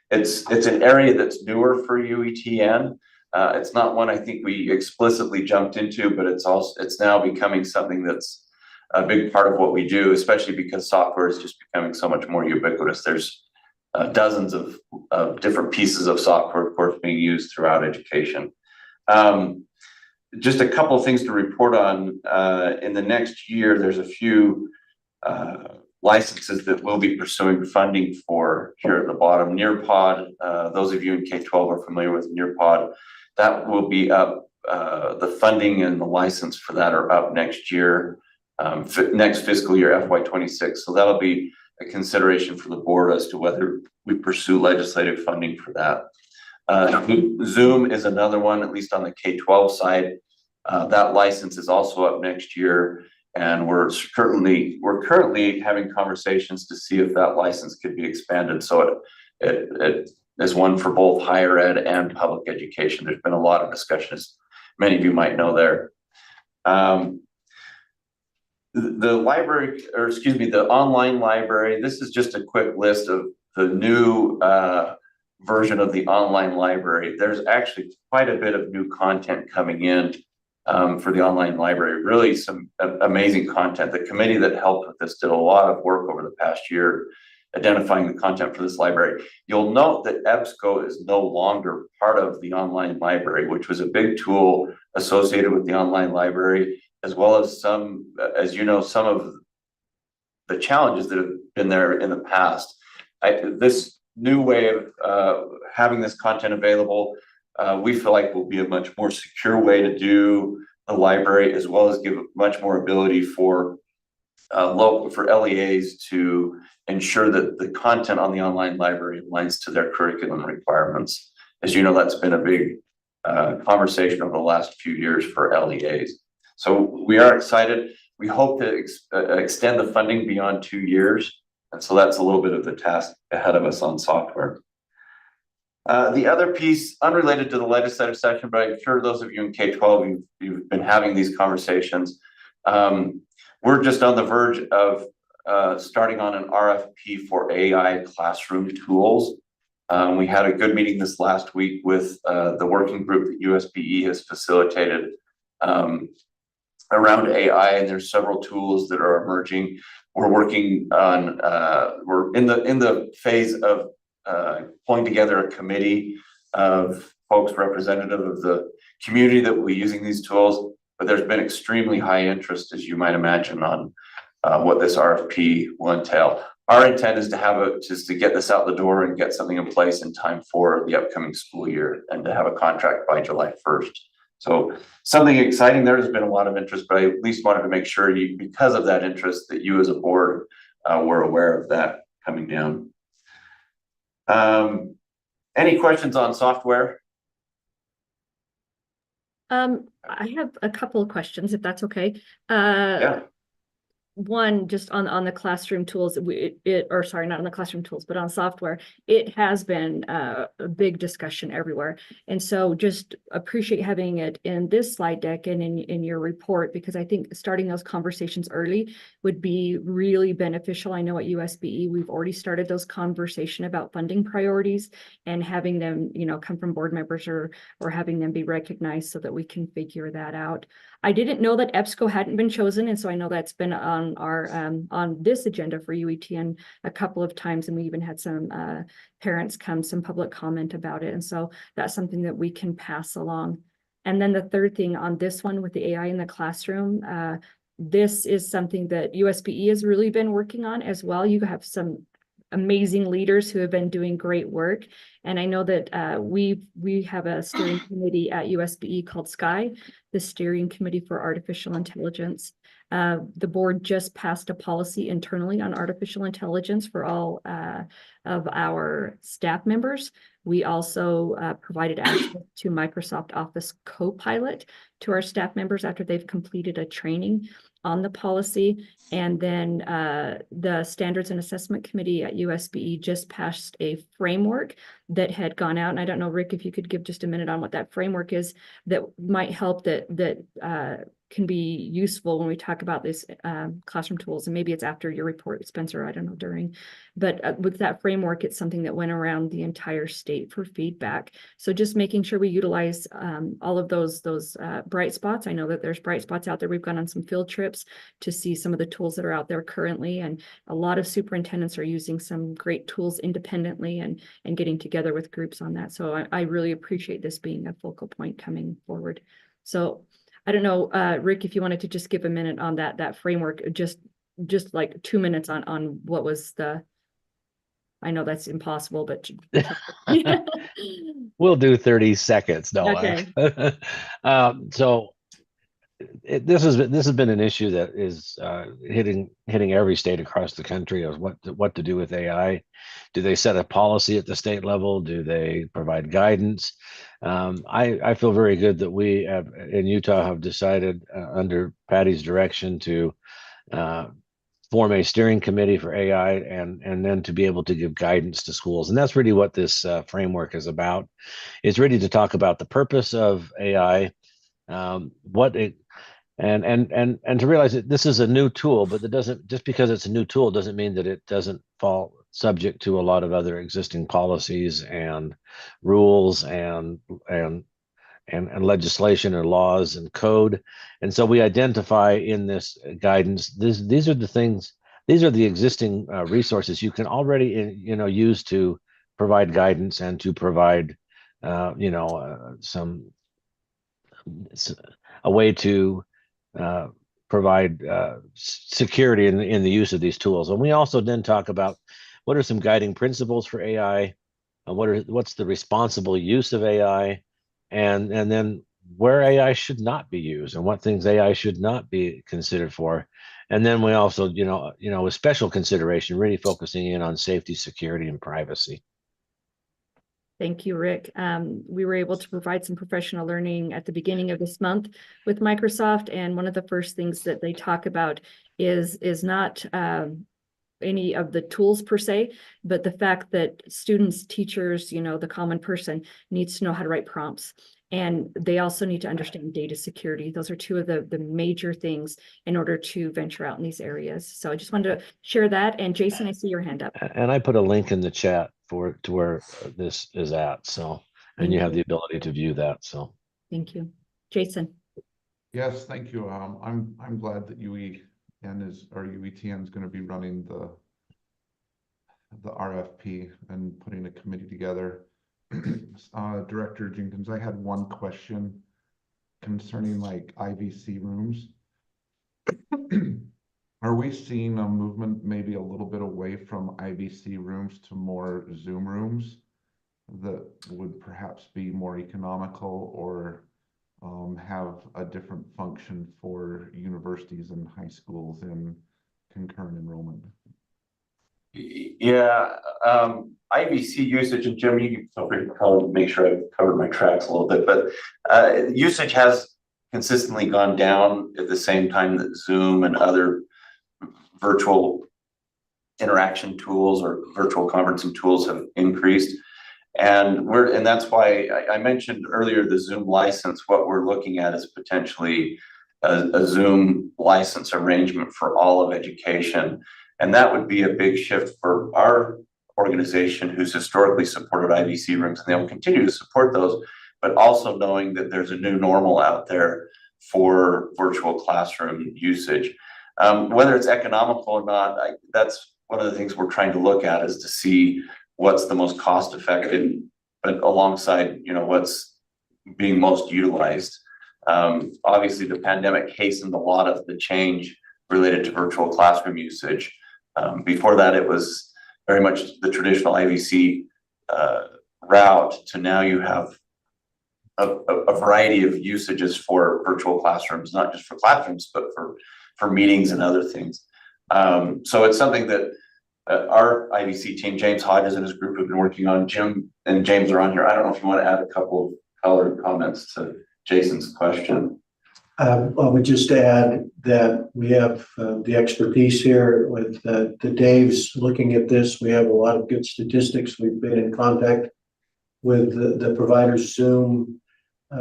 It's an area that's newer for UETN. It's not one I think we explicitly jumped into, but it's now becoming something that's a big part of what we do, especially because software is just becoming so much more ubiquitous. There's dozens of different pieces of software, of course, being used throughout education. Just a couple of things to report on. In the next year, there's a few licenses that we'll be pursuing funding for here at the bottom. Nearpod, those of you in K-12 are familiar with Nearpod. That will be up, the funding and the license for that are up next year, next fiscal year, FY26. So that'll be a consideration for the board as to whether we pursue legislative funding for that. Zoom is another one, at least on the K-12 side. That license is also up next year, and we're currently having conversations to see if that license could be expanded. So it is one for both higher ed and public education. There's been a lot of discussions, many of you might know there. The library, or excuse me, the online library, this is just a quick list of the new version of the online library. There's actually quite a bit of new content coming in for the online library, really some amazing content. The committee that helped with this did a lot of work over the past year identifying the content for this library. You'll note that EBSCO is no longer part of the online library, which was a big tool associated with the online library, as well as some, as you know, some of the challenges that have been there in the past. This new way of having this content available, we feel like will be a much more secure way to do the library, as well as give much more ability for LEAs to ensure that the content on the online library aligns to their curriculum requirements. As you know, that's been a big conversation over the last few years for LEAs. So we are excited. We hope to extend the funding beyond 2 years. And so that's a little bit of the task ahead of us on software. The other piece, unrelated to the legislative session, but I'm sure those of you in K-12, you've been having these conversations. We're just on the verge of starting on an RFP for AI classroom tools. We had a good meeting this last week with the working group that USBE has facilitated around AI, and there's several tools that are emerging. We're working on, we're in the phase of pulling together a committee of folks representative of the community that will be using these tools, but there's been extremely high interest, as you might imagine, on what this RFP will entail. Our intent is to have just to get this out the door and get something in place in time for the upcoming school year and to have a contract by July 1st. So something exciting there. Has been a lot of interest, but I at least wanted to make sure you, because of that interest, that you as a board were aware of that coming down. Any questions on software? I have a couple of questions, if that's okay. Yeah. One, just on the classroom tools, or sorry, not on the classroom tools, but on software, it has been a big discussion everywhere. And so just appreciate having it in this slide deck and in your report, because I think starting those conversations early would be really beneficial. I know at USBE, we've already started those conversations about funding priorities and having them, come from board members or having them be recognized so that we can figure that out. I didn't know that EBSCO hadn't been chosen, and so I know that's been on our on this agenda for UETN a couple of times, and we even had some parents come, some public comment about it, and so that's something that we can pass along. And then the third thing on this one with the AI in the classroom, this is something that USBE has really been working on as well. You have some amazing leaders who have been doing great work. And I know that we have a steering committee at USBE called SKY, the Steering Committee for Artificial Intelligence. The board just passed a policy internally on artificial intelligence for all of our staff members. We also provided access to Microsoft Office Copilot to our staff members after they've completed a training on the policy. And then the Standards and Assessment Committee at USBE just passed a framework that had gone out. And I don't know, Rick, if you could give just a minute on what that framework is that might help that can be useful when we talk about this classroom tools. And maybe it's after your report, Spencer, I don't know, during. But with that framework, it's something that went around the entire state for feedback. So just making sure we utilize all of those bright spots. I know that there's bright spots out there. We've gone on some field trips to see some of the tools that are out there currently. And a lot of superintendents are using some great tools independently and getting together with groups on that. So I really appreciate this being a focal point coming forward. So I don't know, Rick, if you wanted to just give a minute on that framework, just like 2 minutes on what was I know that's impossible, but We'll do 30 seconds. No, okay. So this has been an issue that is hitting every state across the country of what to do with AI. Do they set a policy at the state level? Do they provide guidance? I feel very good that we have, in Utah, have decided under Patty's direction to form a steering committee for AI and then to be able to give guidance to schools. And that's really what this framework is about. It's really to talk about the purpose of AI, what it and to realize that this is a new tool, but it doesn't, just because it's a new tool doesn't mean that it doesn't fall subject to a lot of other existing policies and rules and legislation and laws and code. And so we identify in this guidance, these are the things, these are the existing resources you can already use to provide guidance and to provide a way to provide security in the use of these tools. And we also then talk about what are some guiding principles for AI, what's the responsible use of AI, and then where AI should not be used and what things AI should not be considered for. And then we also, with special consideration, really focusing in on safety, security, and privacy. Thank you, Rick. We were able to provide some professional learning at the beginning of this month with Microsoft. And one of the first things that they talk about is not any of the tools per se, but the fact that students, teachers, the common person needs to know how to write prompts. And they also need to understand data security. Those are two of the major things in order to venture out in these areas. So I just wanted to share that. And Jason, I see your hand up. And I put a link in the chat to where this is at. So, and you have the ability to view that. So thank you. Jason. Yes, thank you. I'm glad that UETN is going to be running the RFP and putting a committee together. Director Jenkins, I had one question concerning like IVC rooms. Are we seeing a movement maybe a little bit away from IVC rooms to more Zoom rooms that would perhaps be more economical or have a different function for universities and high schools in concurrent enrollment? Yeah, IVC usage, and Jim, you can feel free to make sure I've covered my tracks a little bit, but usage has consistently gone down at the same time that Zoom and other virtual interaction tools or virtual conferencing tools have increased. And that's why I mentioned earlier the Zoom license. What we're looking at is potentially a Zoom license arrangement for all of education. And that would be a big shift for our organization, who's historically supported IVC rooms, and they will continue to support those, but also knowing that there's a new normal out there for virtual classroom usage. Whether it's economical or not, that's one of the things we're trying to look at, is to see what's the most cost effective, but alongside, what's being most utilized. Obviously, the pandemic hastened a lot of the change related to virtual classroom usage. Before that, it was very much the traditional IVC route, to now you have a variety of usages for virtual classrooms, not just for classrooms, but for meetings and other things. So it's something that our IVC team, James Hodges and his group, have been working on. Jim and James are on here. I don't know if you want to add a couple of colored comments to Jason's question. I would just add that we have the expertise here with the Dave's looking at this. We have a lot of good statistics. We've been in contact with the providers, Zoom,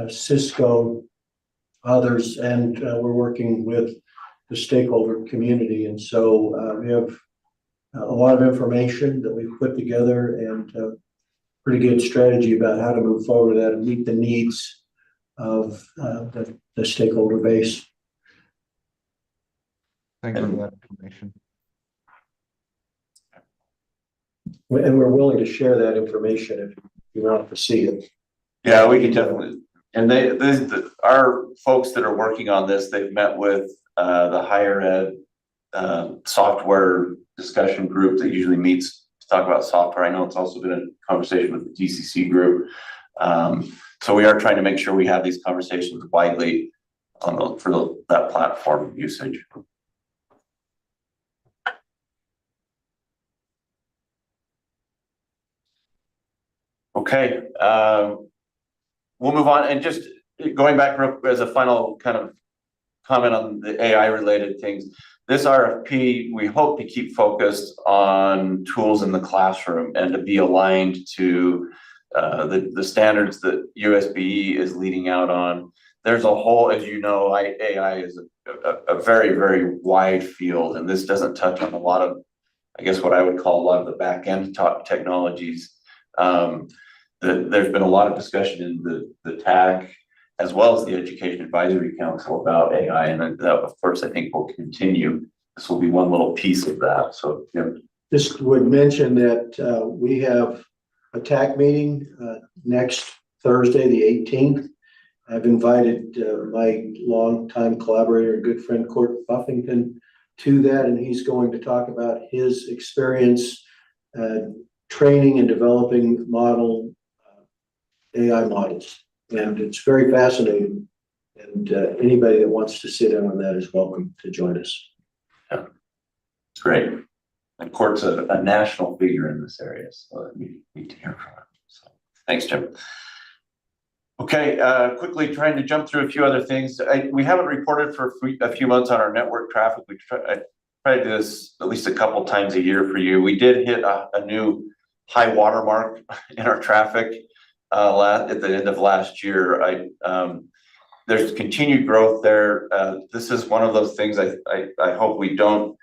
Cisco, others, and we're working with the stakeholder community. And so we have a lot of information that we've put together and pretty good strategy about how to move forward with that and meet the needs of the stakeholder base. Thank you for that information. And we're willing to share that information if you want to see it. Yeah, we can definitely. And our folks that are working on this, they've met with the higher ed software discussion group that usually meets to talk about software. I know it's also been a conversation with the DCC group. So we are trying to make sure we have these conversations widely on that platform usage. Okay, we'll move on, and just going back as a final kind of comment on the AI related things. This RFP, we hope to keep focused on tools in the classroom and to be aligned to the standards that USBE is leading out on. There's a whole, as you know, AI is a very, very wide field, and this doesn't touch on a lot of, I guess, what I would call a lot of the back end technologies. There's been a lot of discussion in the TAC as well as the Education Advisory Council about AI, and that, of course, I think will continue. This will be one little piece of that. So, yeah. Just would mention that we have a TAC meeting next Thursday, the 18th. I've invited my longtime collaborator and good friend, Court Buffington, to that, and he's going to talk about his experience training and developing AI models. And it's very fascinating. And anybody that wants to sit in on that is welcome to join us. Yeah, it's great. And Court's a national figure in this area, so we need to hear from him. So thanks, Jim. Okay, quickly trying to jump through a few other things. We haven't reported for a few months on our network traffic. I try to do this at least a couple times a year for you. We did hit a new high watermark in our traffic at the end of last year. There's continued growth there. This is one of those things I hope we don't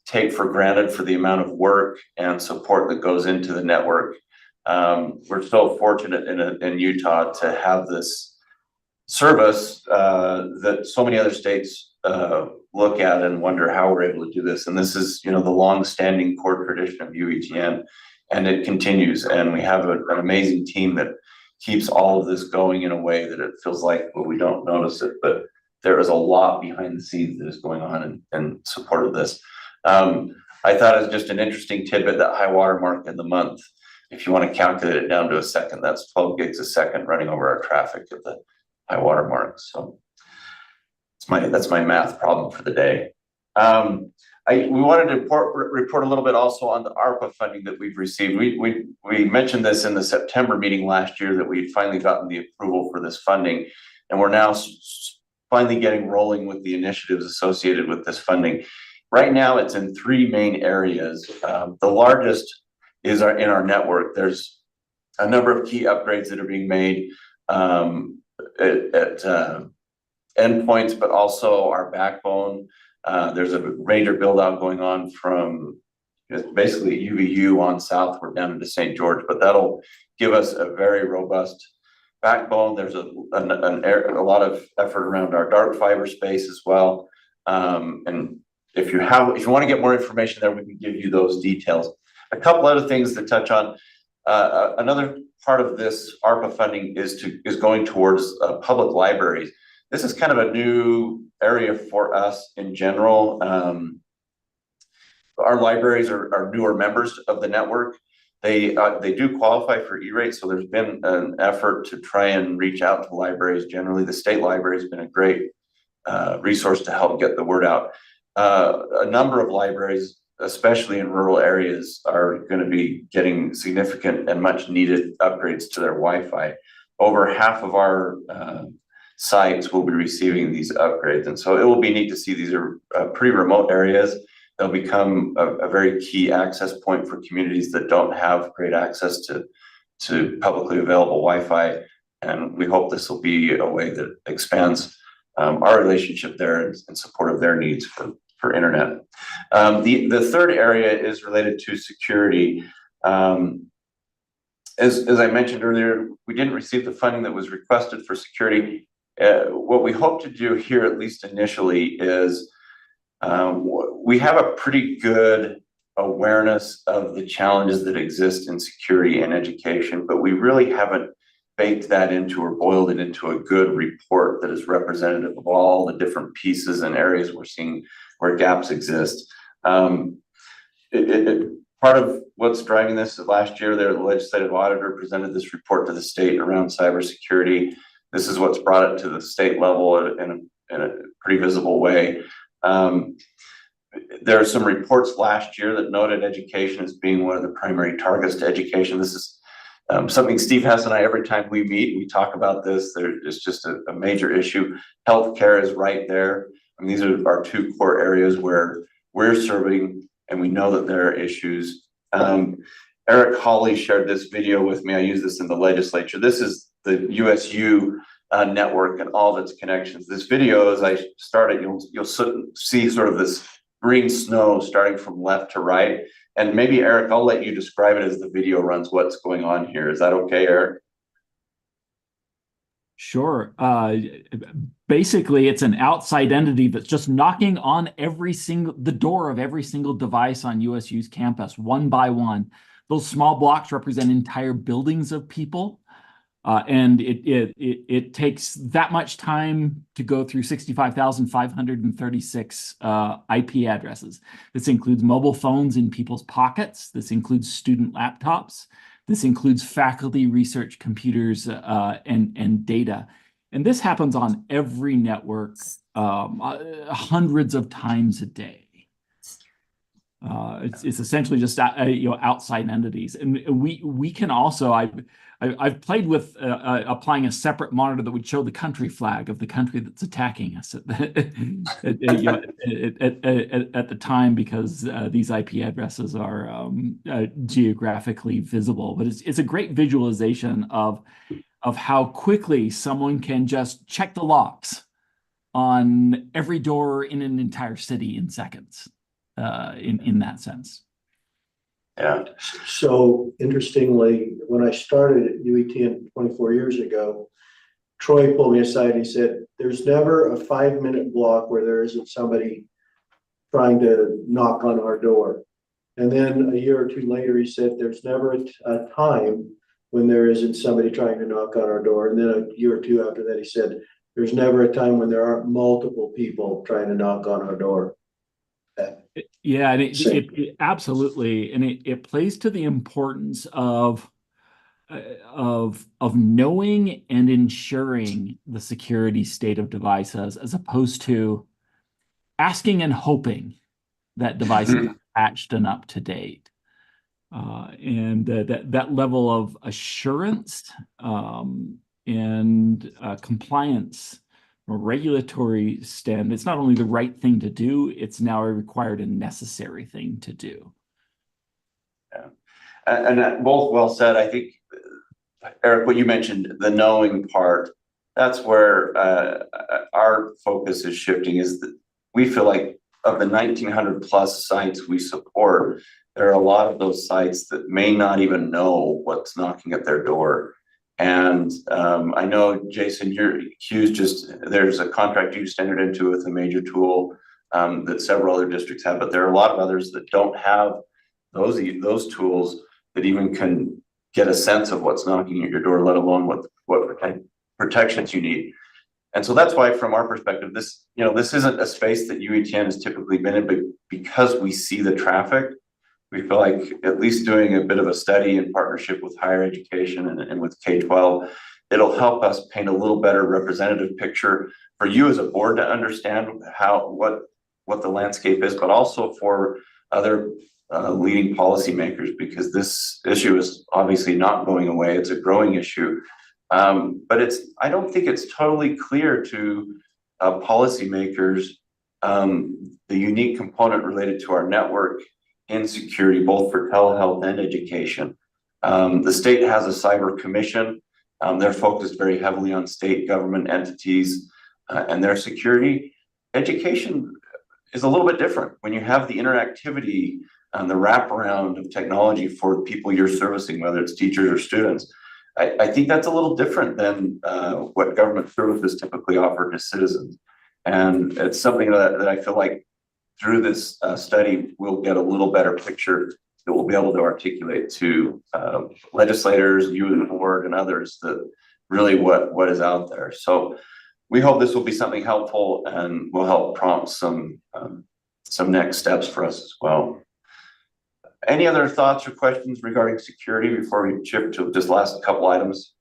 take for granted for the amount of work and support that goes into the network. We're so fortunate in Utah to have this service that so many other states look at and wonder how we're able to do this. And this is, the long-standing core tradition of UETN, and it continues. And we have an amazing team that keeps all of this going in a way that it feels like, well, we don't notice it, but there is a lot behind the scenes that is going on in support of this. I thought it was just an interesting tidbit, that high water mark in the month. If you want to calculate it down to a second, that's 12 gigs a second running over our traffic at the high water mark. So that's my math problem for the day. We wanted to report a little bit also on the ARPA funding that we've received. We mentioned this in the September meeting last year that we'd finally gotten the approval for this funding, and we're now finally getting rolling with the initiatives associated with this funding. Right now, it's in three main areas. The largest is in our network. There's a number of key upgrades that are being made at endpoints, but also our backbone. There's a major build out going on from basically UVU on southward down into St. George, but that'll give us a very robust backbone. There's a lot of effort around our dark fiber space as well. And if you want to get more information there, we can give you those details. A couple other things to touch on. Another part of this ARPA funding is going towards public libraries. This is kind of a new area for us in general. Our libraries are newer members of the network. They do qualify for E-rate, so there's been an effort to try and reach out to libraries generally. The state library has been a great resource to help get the word out. A number of libraries, especially in rural areas, are going to be getting significant and much needed upgrades to their Wi-Fi. Over half of our sites will be receiving these upgrades, and so it will be neat to see. These are pretty remote areas. They'll become a very key access point for communities that don't have great access to to publicly available Wi-Fi. And we hope this will be a way that expands our relationship there in support of their needs for internet. The third area is related to security. As I mentioned earlier, we didn't receive the funding that was requested for security. What we hope to do here, at least initially, is we have a pretty good awareness of the challenges that exist in security and education, but we really haven't baked that into or boiled it into a good report that is representative of all the different pieces and areas we're seeing where gaps exist. Part of what's driving this is last year, the legislative auditor presented this report to the state around cybersecurity. This is what's brought it to the state level in a pretty visible way. There are some reports last year that noted education as being one of the primary targets to education. This is something Steve Hess and I, every time we meet, we talk about this. It's just a major issue. Healthcare is right there. I mean, these are our two core areas where we're serving, and we know that there are issues. Eric Hawley shared this video with me. I use this in the legislature. This is the USU network and all of its connections. This video, as I start it, you'll see sort of this green snow starting from left to right. And maybe, Eric, I'll let you describe it as the video runs what's going on here. Is that okay, Eric? Sure. Basically, it's an outside entity that's just knocking on the door of every single device on USU's campus, one by one. Those small blocks represent entire buildings of people. And it takes that much time to go through 65,536 IP addresses. This includes mobile phones in people's pockets. This includes student laptops. This includes faculty research computers and data. And this happens on every network hundreds of times a day. It's essentially just outside entities, and we can also I've played with applying a separate monitor that would show the country flag of the country that's attacking us at the time, because these IP addresses are geographically visible. But it's a great visualization of how quickly someone can just check the locks on every door in an entire city in seconds. In that sense. Yeah. So interestingly, when I started at UETN 24 years ago, Troy pulled me aside and he said, there's never a 5-minute block where there isn't somebody trying to knock on our door. And then a year or two later, he said, there's never a time when there isn't somebody trying to knock on our door. And then a year or two after that, he said, there's never a time when there aren't multiple people trying to knock on our door. Yeah, and it absolutely, and it plays to the importance of knowing and ensuring the security state of devices, as opposed to asking and hoping that devices are patched and up to date. And that level of assurance and compliance or regulatory stand, it's not only the right thing to do, it's now a required and necessary thing to do. Yeah, and both well said. I think, Eric, what you mentioned, the knowing part, that's where our focus is shifting, is that we feel like of the 1,900 plus sites we support, there are a lot of those sites that may not even know what's knocking at their door. And I know, Jason, there's a contract you just entered into with a major tool that several other districts have, but there are a lot of others that don't have those tools that even can get a sense of what's knocking at your door, let alone what protections you need. And so that's why, from our perspective, this isn't a space that UETN has typically been in, but because we see the traffic, we feel like at least doing a bit of a study in partnership with higher education and with K-12, it'll help us paint a little better representative picture for you as a board to understand what the landscape is, but also for other leading policymakers, because this issue is obviously not going away. It's a growing issue. But I don't think it's totally clear to policymakers the unique component related to our network in security, both for telehealth and education. The state has a cyber commission. They're focused very heavily on state government entities and their security. Education is a little bit different when you have the interactivity and the wraparound of technology for the people you're servicing, whether it's teachers or students. I think that's a little different than what government services typically offer to citizens. And it's something that I feel like through this study, we'll get a little better picture that we'll be able to articulate to legislators, you and the board and others, that really what is out there. So we hope this will be something helpful and will help prompt some next steps for us as well. Any other thoughts or questions regarding security before we shift to just last couple items?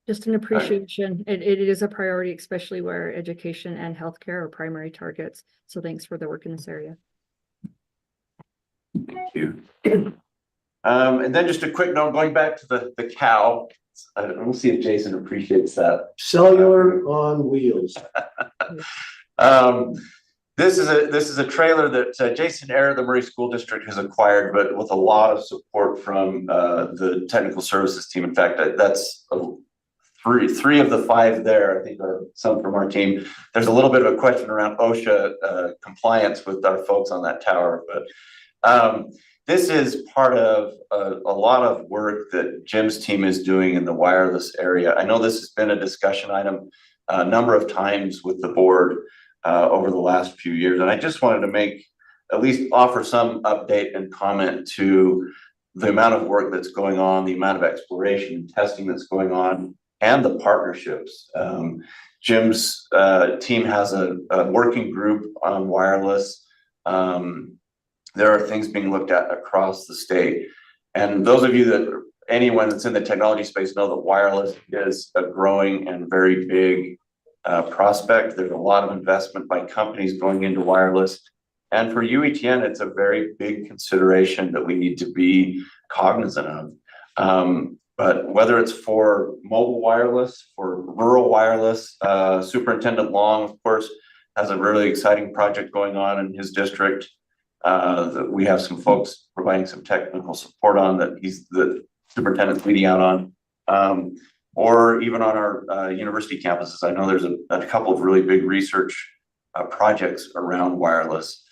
Just an appreciation. It is a priority, especially where education and healthcare are primary targets. So thanks for the work in this area. Thank you. And then just a quick note, going back to the cow. We'll see if Jason appreciates that. Cellular on wheels. This is a trailer that Jason Ayer, the Murray School District, has acquired, but with a lot of support from the technical services team. In fact, that's three of the 5 there, I think, are some from our team. There's a little bit of a question around OSHA compliance with our folks on that tower, but this is part of a lot of work that Jim's team is doing in the wireless area. I know this has been a discussion item a number of times with the board over the last few years. And I just wanted to at least offer some update and comment to the amount of work that's going on, the amount of exploration and testing that's going on, and the partnerships. Jim's team has a working group on wireless. There are things being looked at across the state. And those of you anyone that's in the technology space know that wireless is a growing and very big prospect. There's a lot of investment by companies going into wireless. And for UETN, it's a very big consideration that we need to be cognizant of. But whether it's for mobile wireless, for rural wireless, Superintendent Long, of course, has a really exciting project going on in his district that we have some folks providing some technical support on that the superintendent's leading out on. Or even on our university campuses. I know there's a couple of really big research projects around wireless.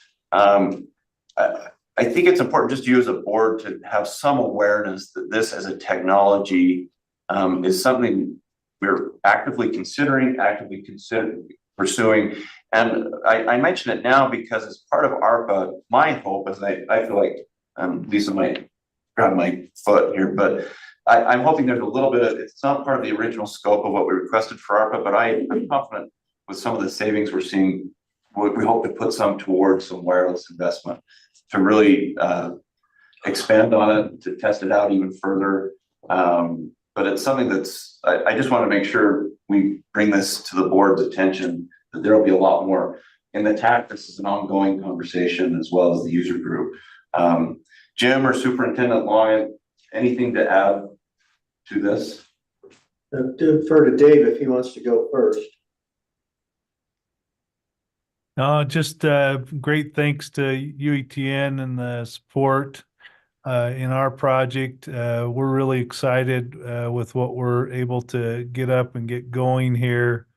I think it's important just you as a board to have some awareness that this as a technology is something we're actively pursuing. And I mention it now because as part of ARPA, my hope is I feel like Lisa might grab my foot here, but I'm hoping there's a little bit of, it's not part of the original scope of what we requested for ARPA, but I'm confident with some of the savings we're seeing, we hope to put some towards some wireless investment to really expand on it, to test it out even further. But it's something that's, I just want to make sure we bring this to the board's attention, that there will be a lot more. In the TAC, this is an ongoing conversation as well as the user group. Jim or Superintendent Long, anything to add to this? Defer to Dave if he wants to go first. Just great thanks to UETN and the support in our project. We're really excited with what we're able to get up and get going here.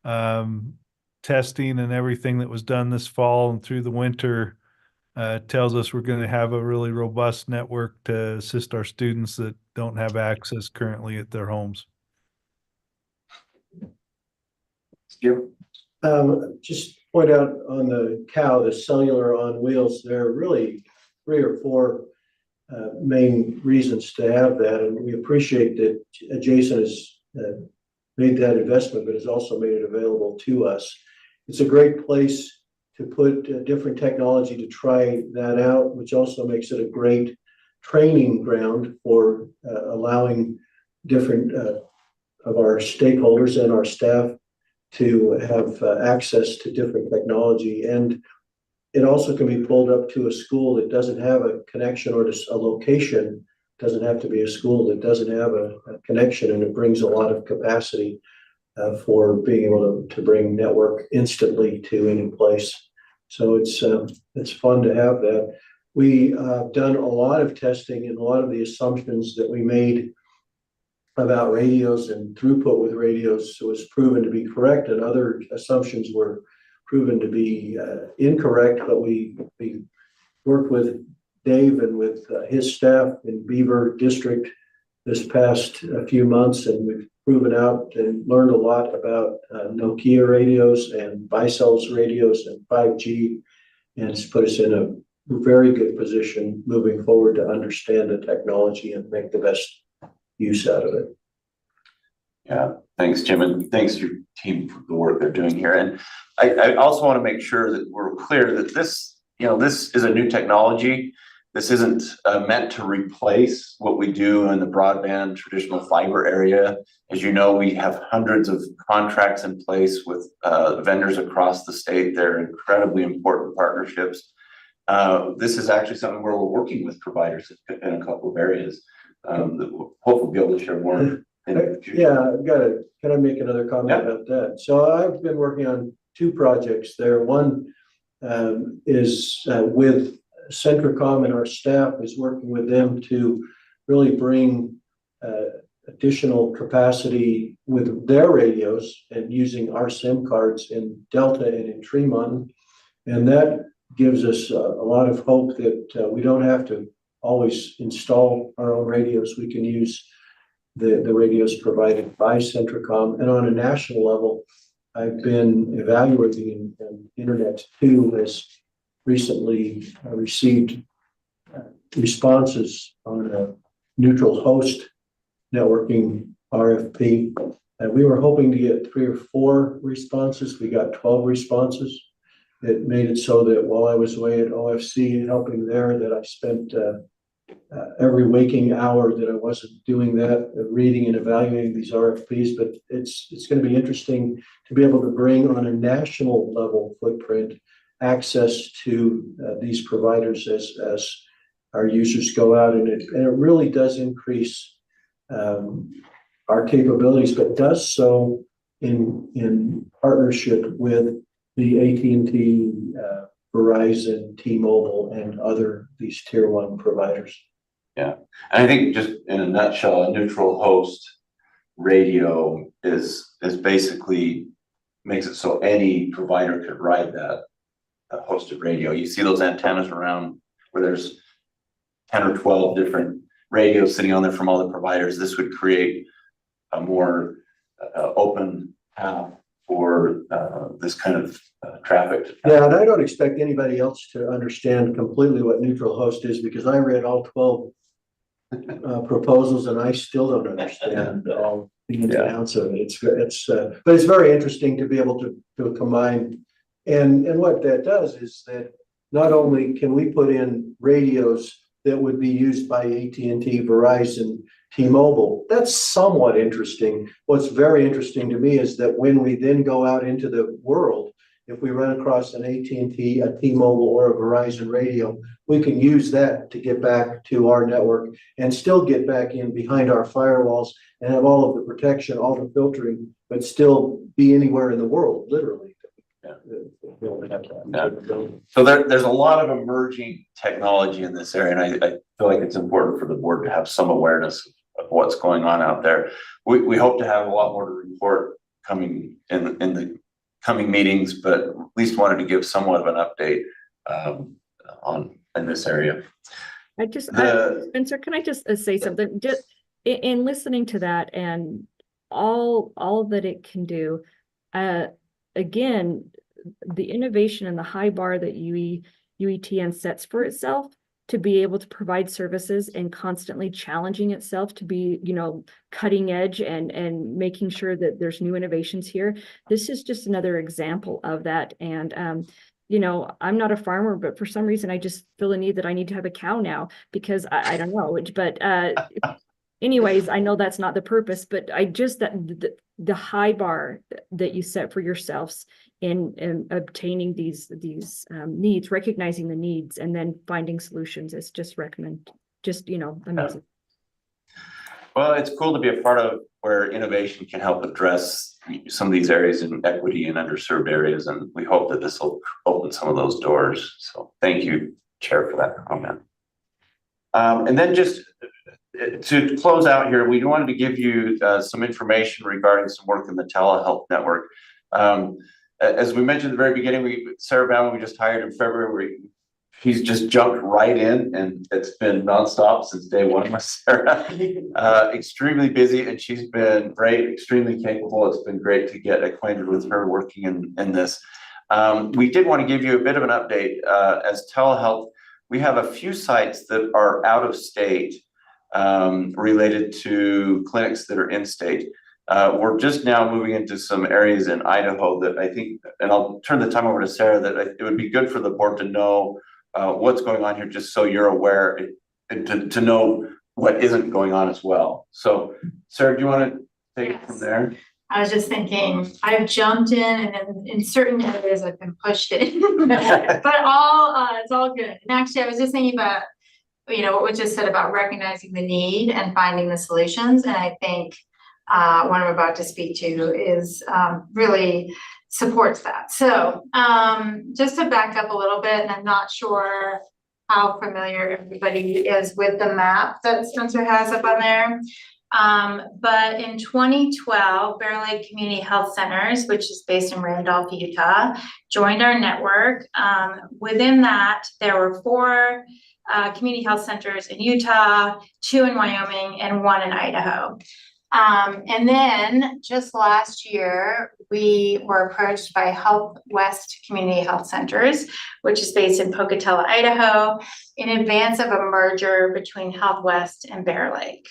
Testing and everything that was done this fall and through the winter tells us we're going to have a really robust network to assist our students that don't have access currently at their homes. Just point out on the cow, the cellular on wheels, there are really 3 or 4 main reasons to have that. And we appreciate that Jason has made that investment, but has also made it available to us. It's a great place to put different technology to try that out, which also makes it a great training ground for allowing different of our stakeholders and our staff to have access to different technology. And it also can be pulled up to a school that doesn't have a connection, or a location. It doesn't have to be a school that doesn't have a connection, and it brings a lot of capacity for being able to bring network instantly to any place. So it's fun to have that. we done a lot of testing, and a lot of the assumptions that we made about radios and throughput with radios was proven to be correct, and other assumptions were proven to be incorrect. But we worked with Dave and with his staff in Beaver District this past few months, and we've proven out and learned a lot about Nokia radios and Bicells radios and 5G, and it's put us in a very good position moving forward to understand the technology and make the best use out of it. Yeah, thanks, Jim, and thanks to your team for the work they're doing here. And I also want to make sure that we're clear that this is a new technology. This isn't meant to replace what we do in the broadband traditional fiber area. As you know, we have hundreds of contracts in place with vendors across the state. They're incredibly important partnerships. This is actually something where we're working with providers in a couple of areas that we'll hopefully be able to share more in the future. Yeah, can I make another comment about that? So I've been working on two projects there. One is with Centricom, and our staff is working with them to really bring additional capacity with their radios and using our SIM cards in Delta and in Tremont. And that gives us a lot of hope that we don't have to always install our own radios. We can use the radios provided by Centricom. And on a national level, I've been evaluating, and Internet 2 has recently received responses on a neutral host networking RFP. And we were hoping to get 3 or 4 responses. We got 12 responses. It made it so that while I was away at OFC helping there, that I spent every waking hour that I wasn't doing that, reading and evaluating these RFPs. But it's going to be interesting to be able to bring on a national level footprint access to these providers as our users go out, and it really does increase our capabilities, but does so in partnership with the AT&T, Verizon, T-Mobile, and other these tier 1 providers. Yeah, and I think just in a nutshell, a neutral host radio is basically makes it so any provider could ride that hosted radio. You see those antennas around where there's 10 or 12 different radios sitting on there from all the providers. This would create a more open path for this kind of traffic. Yeah, and I don't expect anybody else to understand completely what neutral host is, because I read all 12 proposals and I still don't understand all the ins and outs of it. But it's very interesting to be able to combine. And what that does is that not only can we put in radios that would be used by AT&T, Verizon, T-Mobile, that's somewhat interesting. What's very interesting to me is that when we then go out into the world, if we run across an AT&T, a T-Mobile, or a Verizon radio, we can use that to get back to our network and still get back in behind our firewalls and have all of the protection, all the filtering, but still be anywhere in the world, literally. So there's a lot of emerging technology in this area, and I feel like it's important for the board to have some awareness of what's going on out there. We hope to have a lot more to report coming in the coming meetings, but at least wanted to give somewhat of an update in this area. Spencer, can I just say something? Just in listening to that and all that it can do, again, the innovation and the high bar that UETN sets for itself to be able to provide services and constantly challenging itself to be, cutting edge and making sure that there's new innovations here. This is just another example of that. And, I'm not a farmer, but for some reason, I just feel the need that I need to have a cow now because I don't know, but anyways, I know that's not the purpose, but the high bar that you set for yourselves in obtaining these needs, recognizing the needs, and then finding solutions is just amazing. Well, it's cool to be a part of where innovation can help address some of these areas in equity and underserved areas, and we hope that this will open some of those doors. So thank you Chair for that comment. And then just to close out here, we wanted to give you some information regarding some work in the telehealth network. As we mentioned at the very beginning, Sarah Bauman, we just hired in February. He's just jumped right in, and it's been nonstop since day one with Sarah. Extremely busy, and she's been great, extremely capable. It's been great to get acquainted with her working in this. We did want to give you a bit of an update. As telehealth, we have a few sites that are out of state related to clinics that are in state. We're just now moving into some areas in Idaho that I think, and I'll turn the time over to Sarah, that it would be good for the board to know what's going on here, just so you're aware and to know what isn't going on as well. So Sarah, do you want to take it from there? I was just thinking, I've jumped in, and then in certain areas I've been pushed in, but it's all good. And actually, I was just thinking about, what was just said about recognizing the need and finding the solutions. And I think what I'm about to speak to is really supports that. So just to back up a little bit, and I'm not sure how familiar everybody is with the map that Spencer has up on there. But in 2012, Bear Lake Community Health Centers, which is based in Randolph, Utah, joined our network. Within that, there were 4 community health centers in Utah, 2 in Wyoming, and 1 in Idaho. And then just last year, we were approached by Health West Community Health Centers, which is based in Pocatello, Idaho, in advance of a merger between Health West and Bear Lake.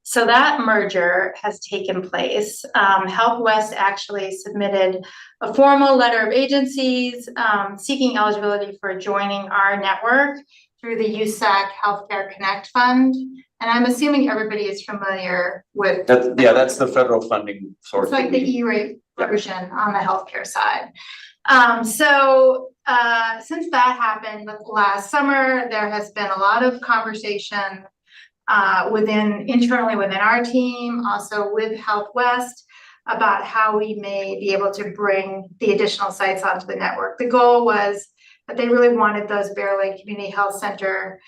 So that merger has taken place. Health West actually submitted a formal letter of agencies seeking eligibility for joining our network through the USAC Healthcare Connect Fund. And I'm assuming everybody is familiar with that. Yeah, that's the federal funding source. It's like the E-rate version on the healthcare side. So since that happened last summer, there has been a lot of conversation internally within our team, also with Health West, about how we may be able to bring the additional sites onto the network. The goal was that they really wanted those Bear Lake Community Health Center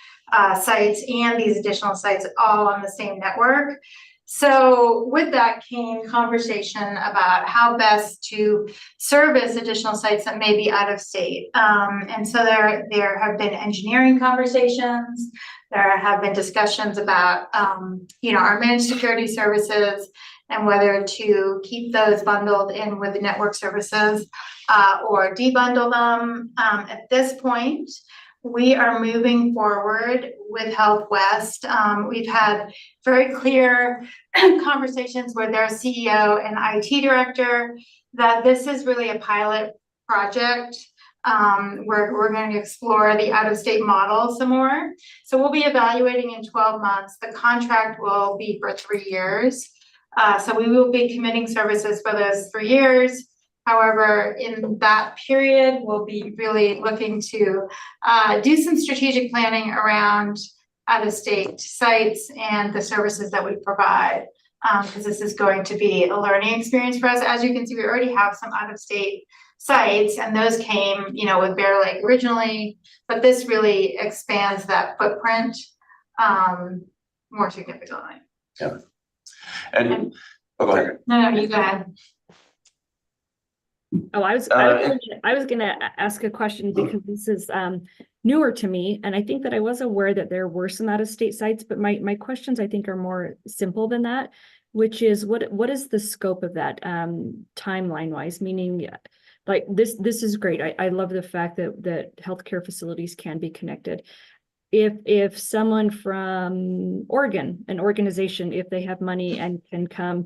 sites and these additional sites all on the same network. So with that came conversation about how best to service additional sites that may be out of state. And so there have been engineering conversations. There have been discussions about, our managed security services and whether to keep those bundled in with the network services or debundle them. At this point, we are moving forward with Health West. We've had very clear conversations with their CEO and IT director that this is really a pilot project. We're going to explore the out-of-state model some more. So we'll be evaluating in 12 months. The contract will be for 3 years. So we will be committing services for those 3 years. However, in that period, we'll be really looking to do some strategic planning around out-of-state sites and the services that we provide, because this is going to be a learning experience for us. As you can see, we already have some out-of-state sites, and those came, with Bear Lake originally, but this really expands that footprint more significantly. Yeah. And go ahead. No, you go ahead. Oh, I was going to ask a question because this is newer to me, and I think that I was aware that there were some out-of-state sites, but my questions I think are more simple than that, which is what is the scope of that timeline-wise? Meaning, like this is great. I love the fact that healthcare facilities can be connected. If someone from Oregon, an organization, if they have money and can come,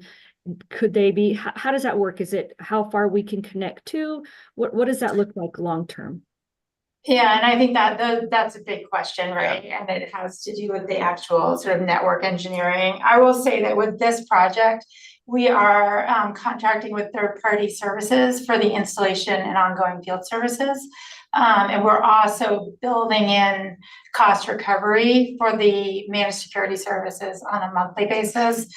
could they be, how does that work? Is it how far we can connect to? What does that look like long-term? Yeah, and I think that's a big question, right? And it has to do with the actual sort of network engineering. I will say that with this project, we are contracting with third-party services for the installation and ongoing field services. And we're also building in cost recovery for the managed security services on a monthly basis.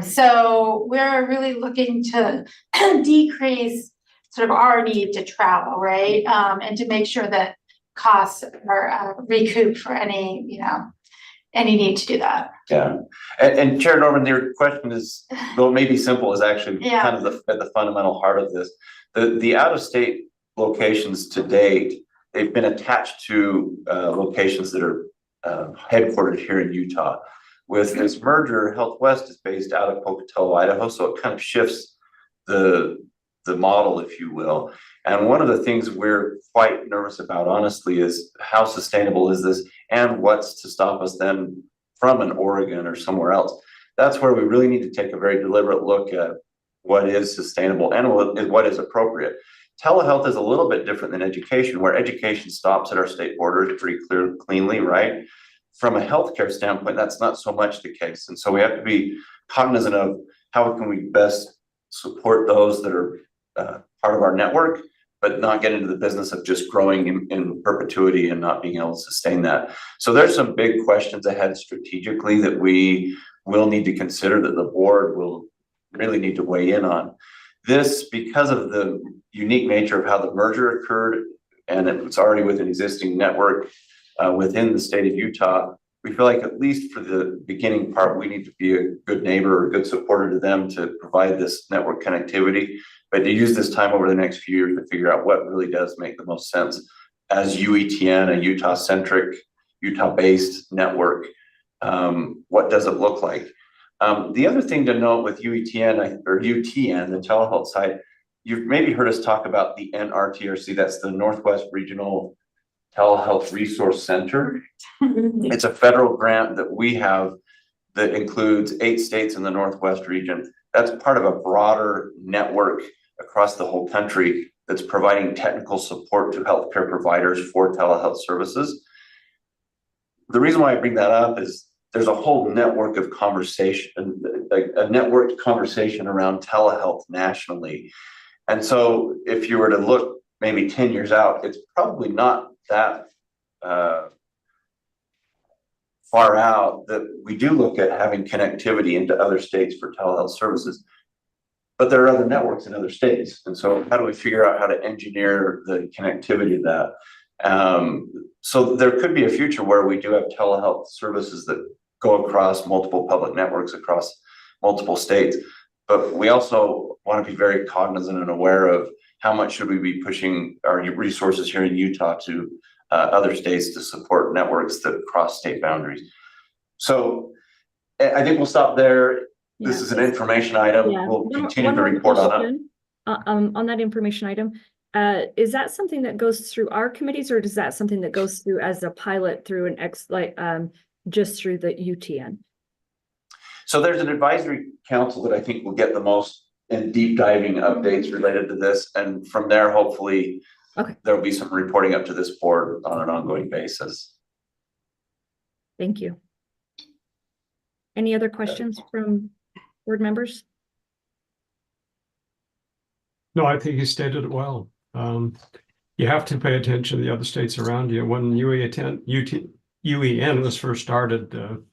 So we're really looking to decrease sort of our need to travel, right? And to make sure that costs or recoup for any, any need to do that. Yeah, and Chair Norman, your question is, though it may be simple, is actually Yeah. kind of at the fundamental heart of this. The out-of-state locations to date, they've been attached to locations that are headquartered here in Utah. With this merger, Health West is based out of Pocatello, Idaho, so it kind of shifts the model, if you will. And one of the things we're quite nervous about, honestly, is how sustainable is this, and what's to stop us then from an Oregon or somewhere else. That's where we really need to take a very deliberate look at what is sustainable and what is appropriate. Telehealth is a little bit different than education, where education stops at our state borders pretty cleanly, right? From a healthcare standpoint, that's not so much the case. And so we have to be cognizant of how can we best support those that are part of our network, but not get into the business of just growing in perpetuity and not being able to sustain that. So there's some big questions ahead strategically that we will need to consider, that the board will really need to weigh in on. This, because of the unique nature of how the merger occurred, and it's already with an existing network within the state of Utah, we feel like at least for the beginning part, we need to be a good neighbor or a good supporter to them to provide this network connectivity, but to use this time over the next few years to figure out what really does make the most sense as UETN, a Utah-centric, Utah-based network. What does it look like? The other thing to note with UETN or UTN, the telehealth side, you've maybe heard us talk about the NRTRC, that's the Northwest Regional Telehealth Resource Center. It's a federal grant that we have that includes 8 states in the Northwest region. That's part of a broader network across the whole country that's providing technical support to healthcare providers for telehealth services. The reason why I bring that up is there's a whole network of conversation, like a networked conversation around telehealth nationally. And so if you were to look maybe 10 years out, it's probably not that far out that we do look at having connectivity into other states for telehealth services. But there are other networks in other states. And so how do we figure out how to engineer the connectivity of that? So there could be a future where we do have telehealth services that go across multiple public networks across multiple states. But we also want to be very cognizant and aware of how much should we be pushing our resources here in Utah to other states to support networks that cross state boundaries. So I think we'll stop there. This is an information item. Yeah. We'll continue to report on it. On that information item, is that something that goes through our committees, or is that something that goes through as a pilot through an just through the UTN? So there's an advisory council that I think will get the most in deep diving updates related to this, and from there, hopefully, there'll be some reporting up to this board on an ongoing basis. Thank you. Any other questions from board members? No, I think you stated it well. You have to pay attention to the other states around you. When UEN was first started,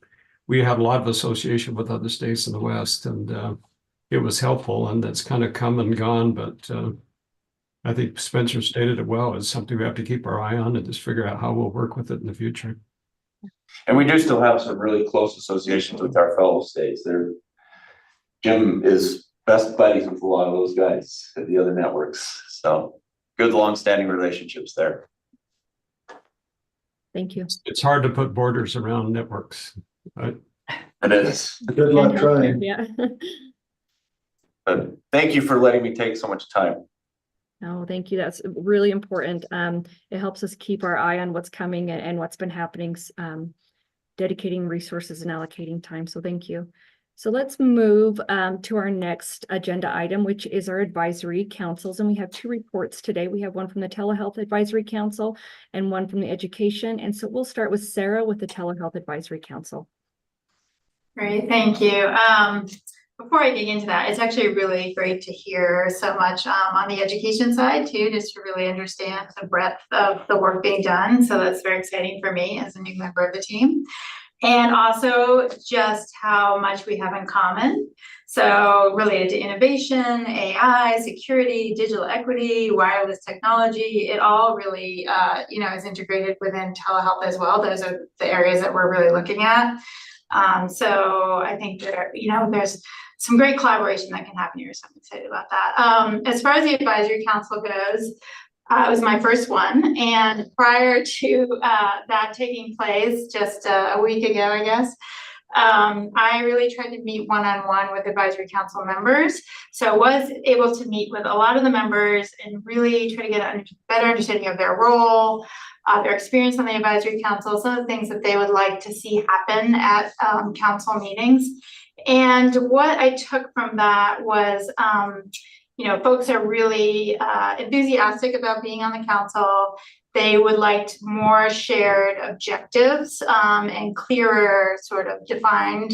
we had a lot of association with other states in the West, and it was helpful, and that's kind of come and gone. But I think Spencer stated it well. It's something we have to keep our eye on and just figure out how we'll work with it in the future. And we do still have some really close associations with our fellow states. Jim is best buddies with a lot of those guys at the other networks. So good long-standing relationships there. Thank you. It's hard to put borders around networks, right? It is. Good luck trying. Yeah. But thank you for letting me take so much time. No, thank you. That's really important. It helps us keep our eye on what's coming and what's been happening, dedicating resources and allocating time. So thank you. So let's move to our next agenda item, which is our advisory councils. And we have 2 reports today. We have one from the Telehealth Advisory Council and one from the Education. And so we'll start with Sarah with the Telehealth Advisory Council. Great, thank you. Before I dig into that, it's actually really great to hear so much on the education side too, just to really understand the breadth of the work being done. So that's very exciting for me as a new member of the team. and also just how much we have in common. So related to innovation, AI, security, digital equity, wireless technology, it all really, is integrated within telehealth as well. Those are the areas that we're really looking at. So I think there's some great collaboration that can happen here. So I'm excited about that. As far as the advisory council goes, it was my first one. And prior to that taking place just a week ago, I guess, I really tried to meet one-on-one with advisory council members. So I was able to meet with a lot of the members and really try to get a better understanding of their role, their experience on the advisory council, some of the things that they would like to see happen at council meetings. And what I took from that was, folks are really enthusiastic about being on the council. They would like more shared objectives and clearer sort of defined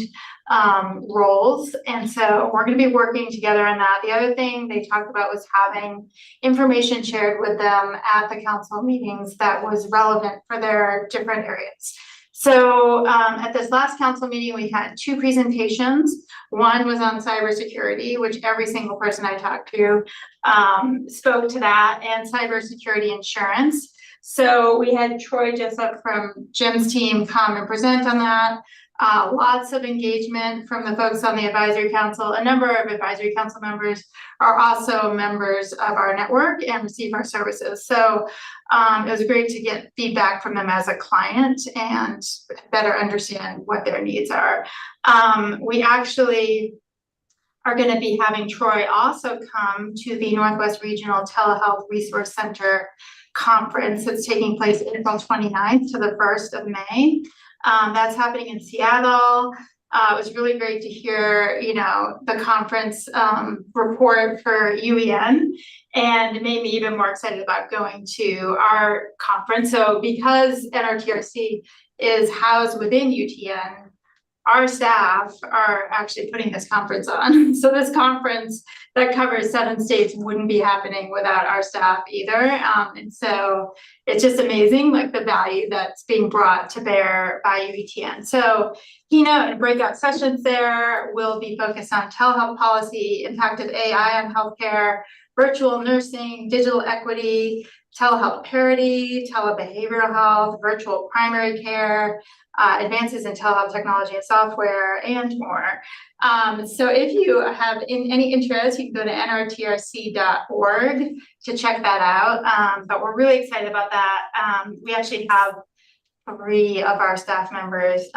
roles. And so we're going to be working together on that. The other thing they talked about was having information shared with them at the council meetings that was relevant for their different areas. So at this last council meeting, we had 2 presentations. One was on cybersecurity, which every single person I talked to spoke to that, and cybersecurity insurance. So we had Troy Jessup from Jim's team come and present on that. Lots of engagement from the folks on the advisory council. A number of advisory council members are also members of our network and receive our services. So it was great to get feedback from them as a client and better understand what their needs are. We actually are going to be having Troy also come to the Northwest Regional Telehealth Resource Center conference that's taking place April 29th to the 1st of May. That's happening in Seattle. It was really great to hear, the conference report for UEN, and it made me even more excited about going to our conference. So because NRTRC is housed within UTN, our staff are actually putting this conference on. So this conference that covers 7 states wouldn't be happening without our staff either. And so it's just amazing, like the value that's being brought to bear by UETN. So keynote and breakout sessions there will be focused on telehealth policy, impact of AI on healthcare, virtual nursing, digital equity, telehealth parity, telebehavioral health, virtual primary care, advances in telehealth technology and software, and more. So if you have any interest, you can go to nrtrc.org to check that out. But we're really excited about that. We actually have 3 of our staff members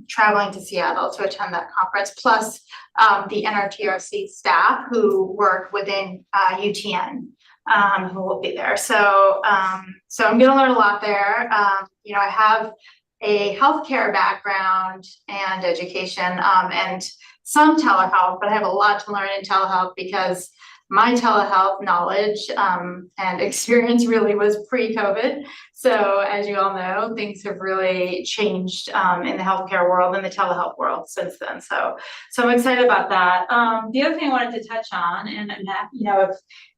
traveling to Seattle to attend that conference, plus the NRTRC staff who work within UTN. Who will be there. So I'm going to learn a lot there. I have a healthcare background and education and some telehealth, but I have a lot to learn in telehealth because my telehealth knowledge and experience really was pre-COVID. So as you all know, things have really changed in the healthcare world and the telehealth world since then. So I'm excited about that. The other thing I wanted to touch on, and if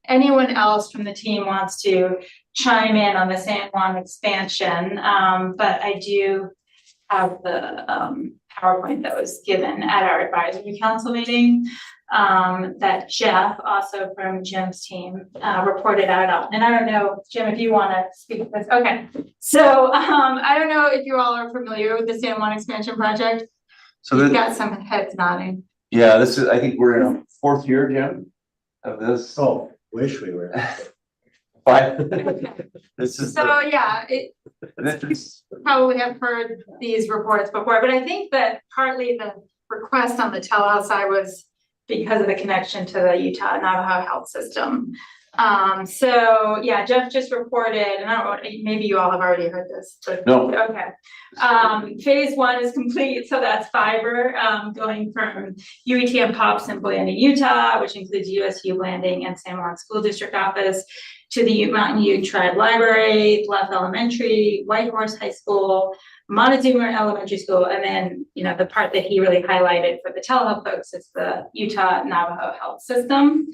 anyone else from the team wants to chime in on the San Juan expansion, but I do have the PowerPoint that was given at our advisory council meeting that Jeff, also from Jim's team, reported out on. And I don't know, Jim, if you want to speak to this. Okay. So I don't know if you all are familiar with the San Juan expansion project. So you've got some heads nodding. Yeah, I think we're in a 4th year, Jim, of this. Oh, wish we were. 5. This is so yeah, probably have heard these reports before, but I think that partly the request on the telehealth side was because of the connection to the Utah Navajo health system. So yeah, Jeff just reported, and I don't know, maybe you all have already heard this, but no. Okay. Phase 1 is complete. So that's fiber going from UETN POPs in Blanding, Utah, which includes USU Blanding and San Juan School District Office, to the Ute Mountain Ute Tribe Library, Bluff Elementary, White Horse High School, Montezuma Elementary School, and then, the part that he really highlighted for the telehealth folks is the Utah Navajo Health System.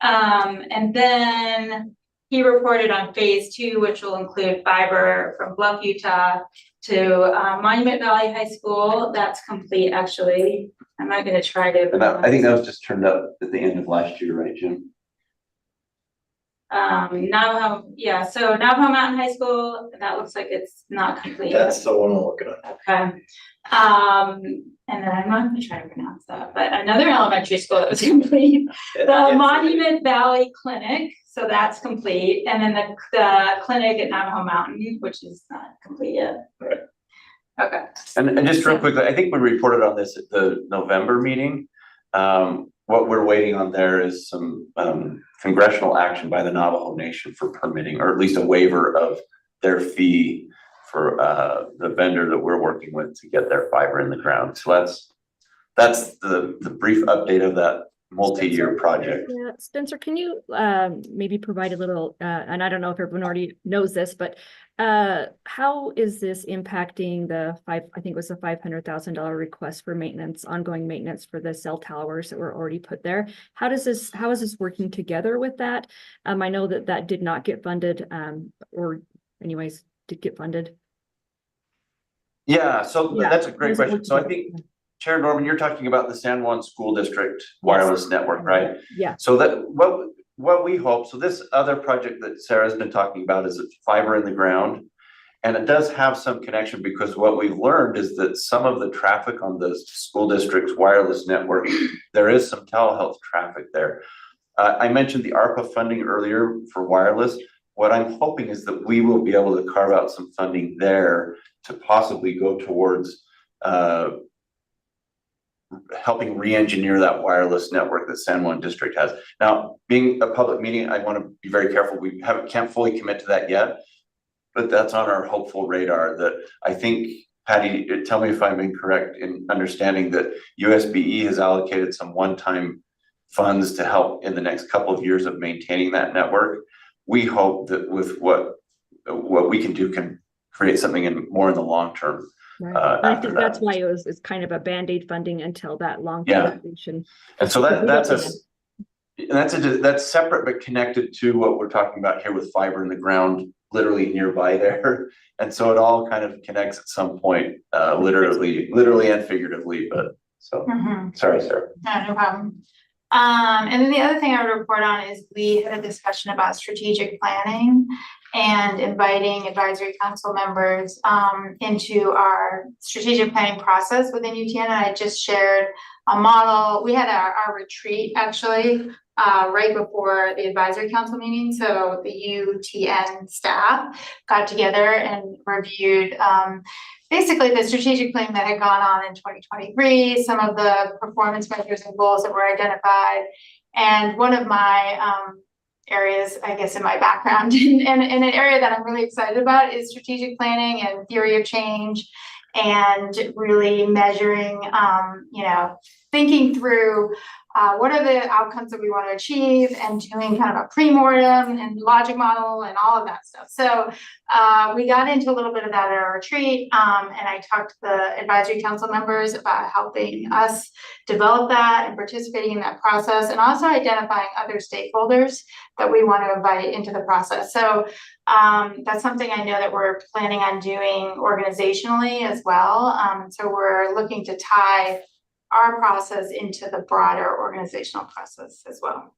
And then he reported on phase 2, which will include fiber from Bluff, Utah to Monument Valley High School. That's complete, actually. I'm not going to try to. And I think that was just turned up at the end of last year, right, Jim? Navajo, yeah, so Navajo Mountain High School, that looks like it's not complete. That's the one I'm looking at. Okay. And then I'm not gonna try to pronounce that, but another elementary school that was complete, the Monument Valley Clinic, so that's complete, and then the clinic at Navajo Mountain, which is not complete yet. Right. Okay. And just real quickly, I think we reported on this at the November meeting. What we're waiting on there is some congressional action by the Navajo Nation for permitting, or at least a waiver of their fee for the vendor that we're working with to get their fiber in the ground. So that's the brief update of that multi-year project. Yeah, Spencer, can you maybe provide a little, and I don't know if everyone already knows this, but how is this impacting I think it was a $500,000 request for maintenance, ongoing maintenance for the cell towers that were already put there? How is this working together with that? I know that did not get funded, or anyways, did get funded. Yeah, so Yeah. that's a great question. So I think, Chair Norman, you're talking about the San Juan School District wireless network, right? Yeah. So that what we hope, so this other project that Sarah's been talking about is fiber in the ground. And it does have some connection, because what we've learned is that some of the traffic on the school district's wireless network, there is some telehealth traffic there. I mentioned the ARPA funding earlier for wireless. What I'm hoping is that we will be able to carve out some funding there to possibly go towards helping re-engineer that wireless network that San Juan District has. Now, being a public meeting, I want to be very careful. We can't fully commit to that yet, but that's on our hopeful radar. That I think, Patty, tell me if I'm incorrect in understanding that USBE has allocated some one-time funds to help in the next couple of years of maintaining that network. We hope that with what we can do can create something more in the long term. Right. I think that's why it's kind of a Band-Aid funding until that long-term solution. And so that's separate but connected to what we're talking about here with fiber in the ground, literally nearby there. And so it all kind of connects at some point, literally and figuratively. But so sorry, Sarah. No problem. And then the other thing I would report on is we had a discussion about strategic planning and inviting advisory council members into our strategic planning process within UTN. And I just shared a model. We had our retreat actually right before the advisory council meeting. So the UTN staff got together and reviewed basically the strategic plan that had gone on in 2023, some of the performance measures and goals that were identified. And one of my areas, I guess, in my background and an area that I'm really excited about is strategic planning and theory of change, and really measuring, thinking through what are the outcomes that we want to achieve, and doing kind of a pre-mortem and logic model and all of that stuff. So we got into a little bit of that at our retreat, and I talked to the advisory council members about helping us develop that and participating in that process, and also identifying other stakeholders that we want to invite into the process. So that's something I know that we're planning on doing organizationally as well. So we're looking to tie our process into the broader organizational process as well.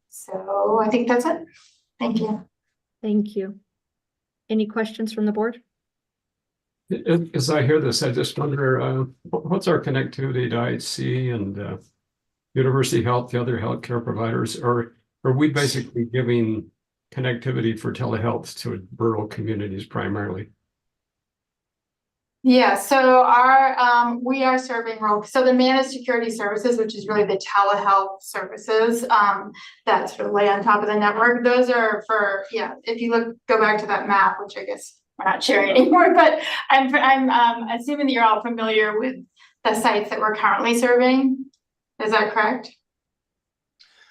So I think that's it. Thank you. Thank you. Any questions from the board? As I hear this, I just wonder, what's our connectivity to IHC and University Health, the other healthcare providers? Or are we basically giving connectivity for telehealth to rural communities primarily? Yeah, so we are serving so the managed security services, which is really the telehealth services that sort of lay on top of the network. Those are for, if you go back to that map, which I guess we're not sharing anymore, but I'm assuming that you're all familiar with the sites that we're currently serving. Is that correct?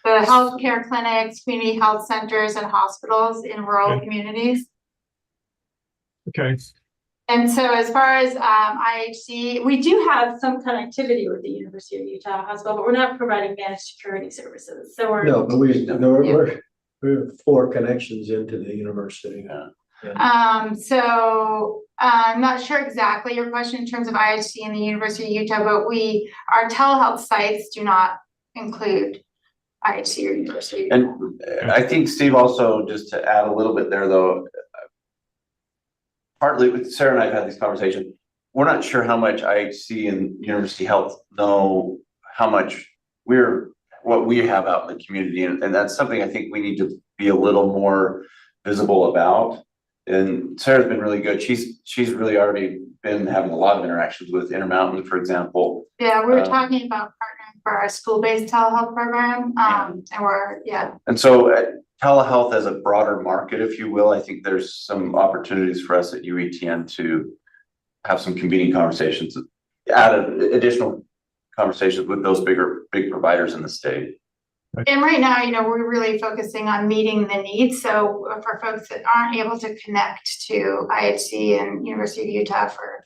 The healthcare clinics, community health centers, and hospitals in rural communities. Okay. And so as far as IHC, we do have some connectivity with the University of Utah Hospital, but we're not providing managed security services. So we're We have 4 connections into the university. So I'm not sure exactly your question in terms of IHC and the University of Utah, but our telehealth sites do not include IHC or University of Utah. And I think Steve also, just to add a little bit there though, partly with Sarah and I have had these conversations, we're not sure how much IHC and University Health know how much what we have out in the community. And that's something I think we need to be a little more visible about. And Sarah's been really good. She's really already been having a lot of interactions with Intermountain, for example. Yeah, we were talking about partnering for our school-based telehealth program. And so telehealth as a broader market, if you will, I think there's some opportunities for us at UETN to have some convening conversations, add additional conversations with those big providers in the state. And right now, we're really focusing on meeting the needs. So for folks that aren't able to connect to IHC and University of Utah for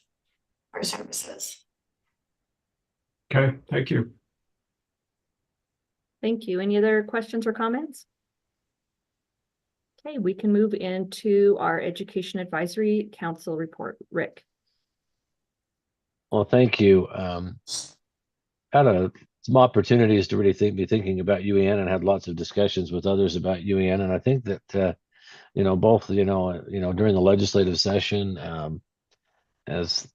services. Okay, thank you. Thank you. Any other questions or comments? Okay, we can move into our Education Advisory Council report. Rick. Well, thank you. Had some opportunities to really be thinking about UEN, and had lots of discussions with others about UEN. And I think that both during the legislative session, as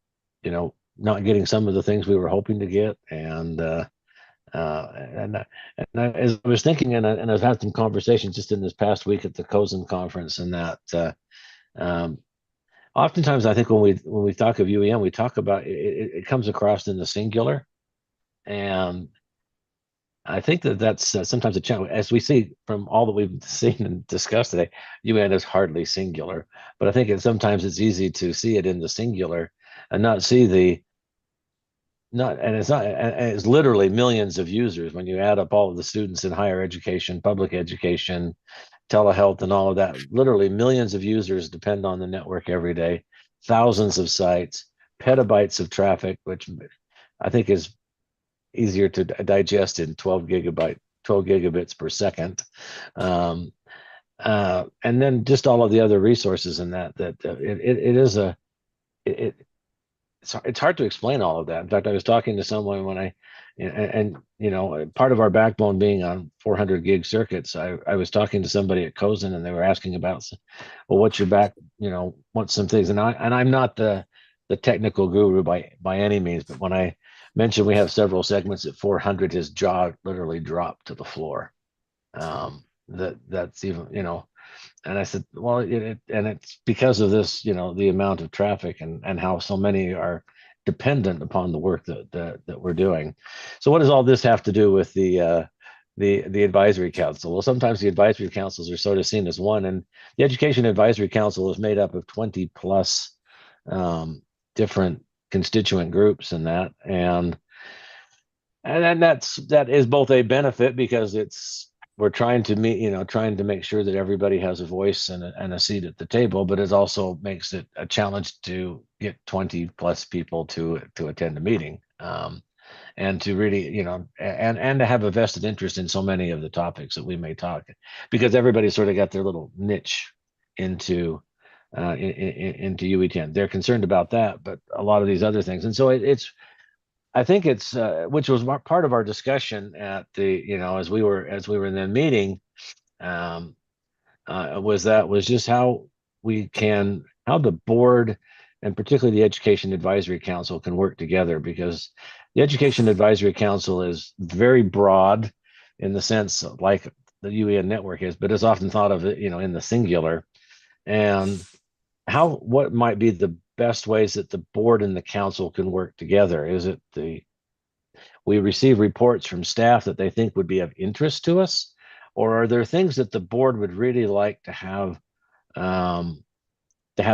not getting some of the things we were hoping to get, and as I was thinking, and I've had some conversations just in this past week at the COSN conference, and that oftentimes I think when we talk of UEN, we talk about it comes across in the singular, and I think that's sometimes a challenge. As we see from all that we've seen and discussed today, UEN is hardly singular, but I think sometimes it's easy to see it in the singular and not see it's literally millions of users when you add up all of the students in higher education, public education, telehealth, and all of that. Literally millions of users depend on the network every day, thousands of sites, petabytes of traffic, which I think is easier to digest in 12 gigabits per second. And then just all of the other resources in it's hard to explain all of that. In fact, I was talking to someone part of our backbone being on 400 gig circuits, I was talking to somebody at COSN, and they were asking about, well, what's your what's some things, and I'm not the technical guru by any means, but when I mentioned we have several segments at 400, his jaw literally dropped to the floor. That's even, and I said, well, and it's because of this, the amount of traffic and how so many are dependent upon the work that we're doing. So what does all this have to do with the advisory council? Well, sometimes the advisory councils are sort of seen as one, and the Education Advisory Council is made up of 20 plus different constituent groups in that, and that is both a benefit because we're trying to make sure that everybody has a voice and a seat at the table, but it also makes it a challenge to get 20 plus people to attend a meeting, and to really and to have a vested interest in so many of the topics that we may talk, because everybody's sort of got their little niche into UETN. They're concerned about that, but a lot of these other things. And so I think it's which was part of our discussion at the, as we were in the meeting, was just how the board, and particularly the Education Advisory Council, can work together, because the Education Advisory Council is very broad in the sense like the UEN network is, but it's often thought of it, in the singular. And what might be the best ways that the board and the council can work together? Is it we receive reports from staff that they think would be of interest to us, or are there things that the board would really like to have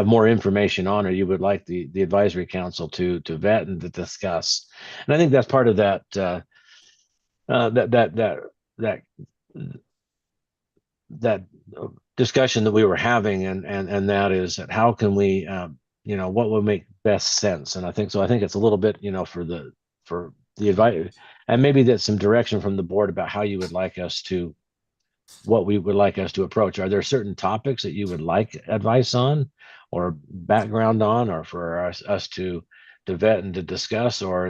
more information on, or you would like the advisory council to vet and to discuss? And I think that's part of that discussion that we were having, and that is that how can we what would make best sense. And I think it's a little bit for the advice, and maybe that's some direction from the board about how you would like us to what we would like us to approach. Are there certain topics that you would like advice on or background on, or for us to vet and to discuss, or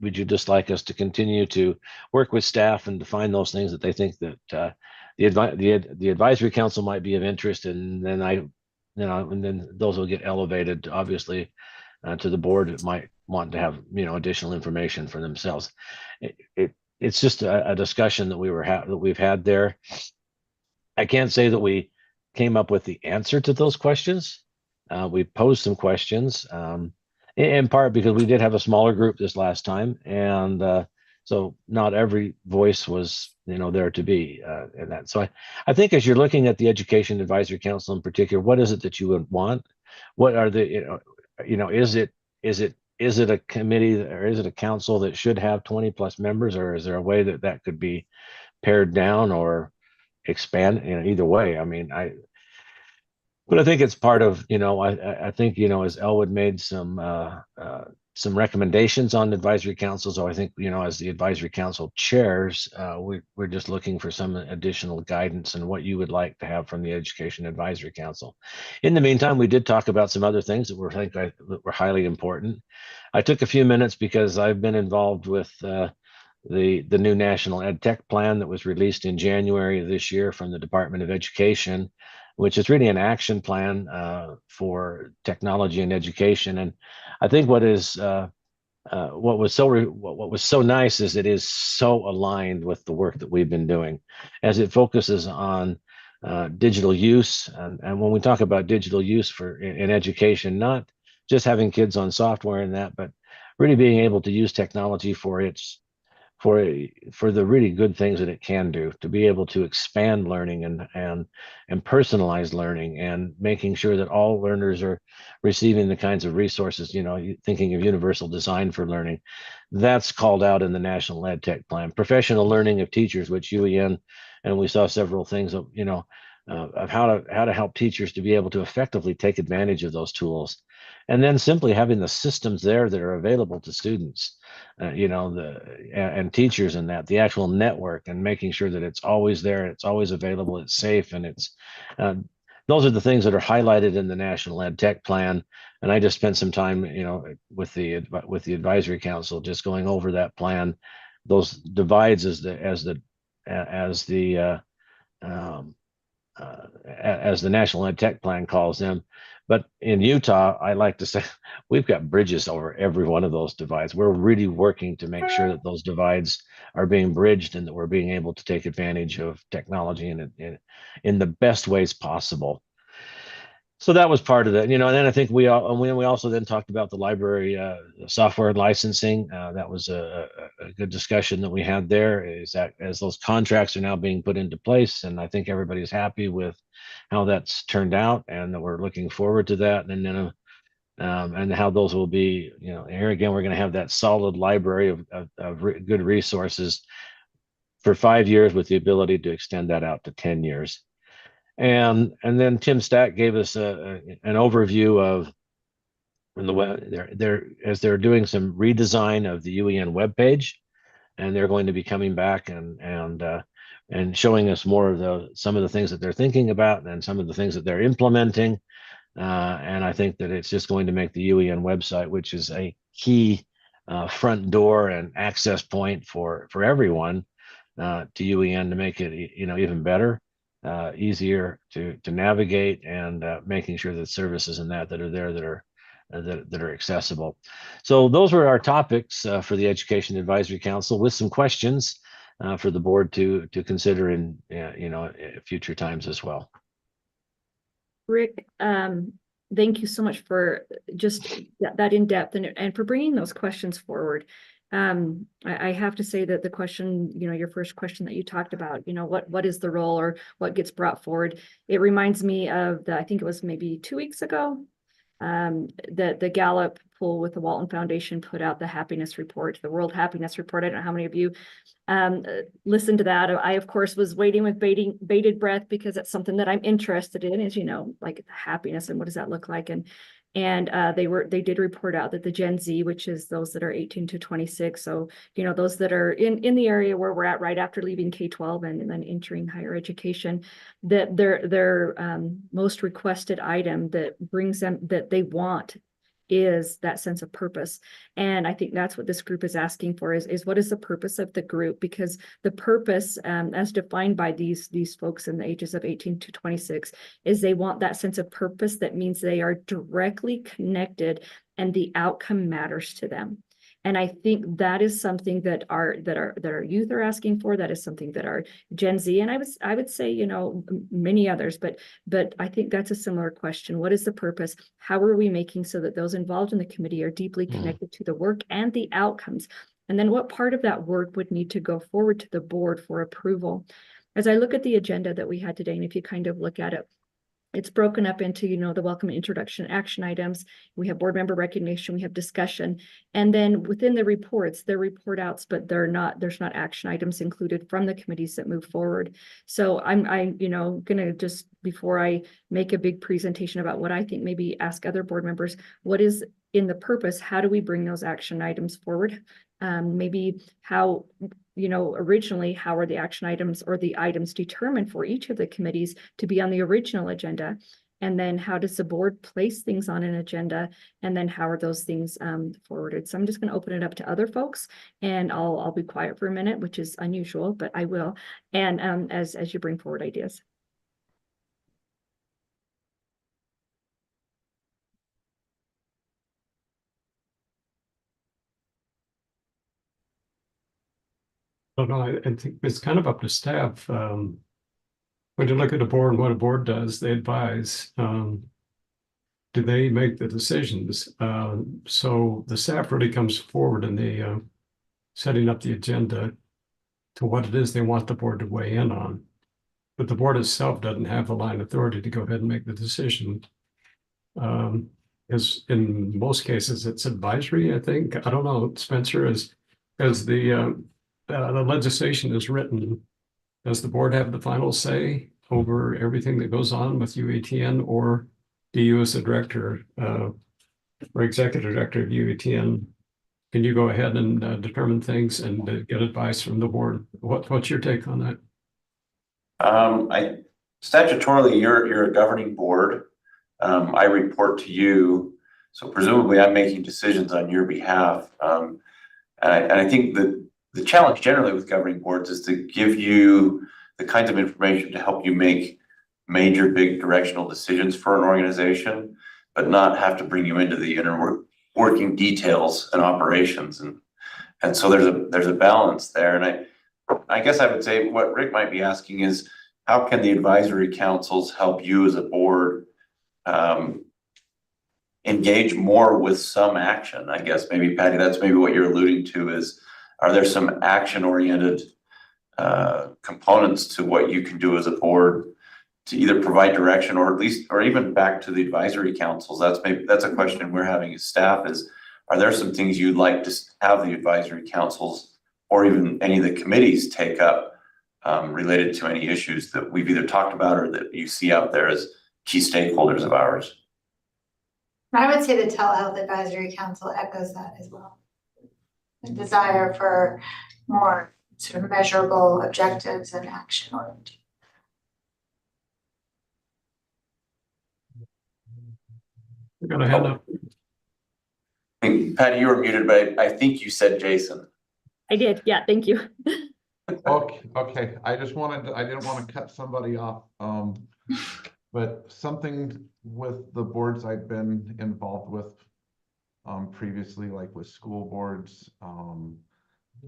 would you just like us to continue to work with staff and to find those things that they think that the advisory council might be of interest, and then and then those will get elevated, obviously, to the board that might want to have additional information for themselves. It's just a discussion that we've had there. I can't say that we came up with the answer to those questions. We posed some questions, in part because we did have a smaller group this last time, and so not every voice was there to be in that. So I think as you're looking at the Education Advisory Council in particular, what is it that you would want? What are the is it a committee or is it a council that should have 20 plus members, or is there a way that could be pared down or expand? Either way, but I think it's part of, I think, as Elwood made some recommendations on advisory councils, or I think, as the advisory council chairs, we're just looking for some additional guidance and what you would like to have from the Education Advisory Council. In the meantime, we did talk about some other things that that were highly important. I took a few minutes because I've been involved with the new National Ed Tech Plan that was released in January of this year from the Department of Education, which is really an action plan for technology and education. And I think what was so nice is it is so aligned with the work that we've been doing, as it focuses on digital use. And when we talk about digital use in education, not just having kids on software and that, but really being able to use technology for the really good things that it can do, to be able to expand learning and personalize learning, and making sure that all learners are receiving the kinds of resources, thinking of universal design for learning. That's called out in the National Ed Tech Plan. Professional learning of teachers, which UEN, and we saw several things of, of how to help teachers to be able to effectively take advantage of those tools. And then simply having the systems there that are available to students, and teachers, and that the actual network, and making sure that it's always there, it's always available, it's safe, and it's those are the things that are highlighted in the National Ed Tech Plan. And I just spent some time, with the advisory council, just going over that plan, those divides as the National Ed Tech Plan calls them. But in Utah, I like to say we've got bridges over every one of those divides. We're really working to make sure that those divides are being bridged, and that we're being able to take advantage of technology in the best ways possible. So that was part of it, and then I think we also then talked about the library software licensing. That was a good discussion that we had there, is that as those contracts are now being put into place, and I think everybody's happy with how that's turned out, and that we're looking forward to that. And then and how those will be, here again, we're going to have that solid library of good resources for 5 years, with the ability to extend that out to 10 years. And then Tim Stack gave us an overview of as they're doing some redesign of the UEN webpage, and they're going to be coming back and showing us more of some of the things that they're thinking about, and some of the things that they're implementing. And I think that it's just going to make the UEN website, which is a key front door and access point for everyone to UEN, to make it even better. Easier to navigate, and making sure that services and that are there that are accessible. So those were our topics for the Education Advisory Council, with some questions for the board to consider in future times as well. Rick, thank you so much for just that in depth, and for bringing those questions forward. I have to say that the question, your first question that you talked about, what is the role, or what gets brought forward? It reminds me of I think it was maybe 2 weeks ago, that the Gallup poll with the Walton Foundation put out the happiness report, the World Happiness Report. I don't know how many of you listened to that. I, of course, was waiting with bated breath, because it's something that I'm interested in, is, like happiness, and what does that look like? And And they did report out that the Gen Z, which is those that are 18 to 26, so those that are in the area where we're at right after leaving K-12 and then entering higher education, that their most requested item that brings them that they want is that sense of purpose. And I think that's what this group is asking for is what is the purpose of the group? Because the purpose, as defined by these folks in the ages of 18 to 26, is they want that sense of purpose that means they are directly connected and the outcome matters to them. And I think that is something that our youth are asking for. That is something that our Gen Z, and I would say, many others, but I think that's a similar question. What is the purpose? How are we making so that those involved in the committee are deeply connected to the work and the outcomes? And then what part of that work would need to go forward to the board for approval? As I look at the agenda that we had today, and if you kind of look at it, it's broken up into, the welcome and introduction action items. We have board member recognition, we have discussion, and then within the reports, they're report outs, but there's not action items included from the committees that move forward. So I'm gonna just, before I make a big presentation about what I think, maybe ask other board members, what is in the purpose? How do we bring those action items forward? Maybe how, originally, how are the action items or the items determined for each of the committees to be on the original agenda? And then how does the board place things on an agenda? And then how are those things forwarded? So I'm just going to open it up to other folks, and I'll be quiet for a minute, which is unusual, but I will. And as you bring forward ideas. I don't know, I think it's kind of up to staff. When you look at a board and what a board does, they advise. Do they make the decisions? So the staff really comes forward in the setting up the agenda to what it is they want the board to weigh in on. But the board itself doesn't have the line authority to go ahead and make the decision. As in most cases, it's advisory, I think. I don't know, Spencer, as the legislation is written, does the board have the final say over everything that goes on with UETN, or do you as the director or executive director of UETN, can you go ahead and determine things and get advice from the board? What's your take on that? Statutorily, you're a governing board. I report to you, so presumably I'm making decisions on your behalf. And I think that the challenge generally with governing boards is to give you the kinds of information to help you make major, big directional decisions for an organization, but not have to bring you into the inner working details and operations. And so there's a balance there. And I guess I would say what Rick might be asking is, how can the advisory councils help you as a board engage more with some action? I guess maybe, Patty, that's maybe what you're alluding to is, are there some action-oriented components to what you can do as a board to either provide direction or at least, or even back to the advisory councils? That's a question we're having as staff is, are there some things you'd like to have the advisory councils or even any of the committees take up related to any issues that we've either talked about or that you see out there as key stakeholders of ours? I would say the Telehealth Advisory Council echoes that as well. The desire for more sort of measurable objectives and action oriented. We're gonna hand up. Patty, you were muted, but I think you said Jason. I did, yeah, thank you. Okay. I didn't want to cut somebody off. But something with the boards I've been involved with previously, like with school boards,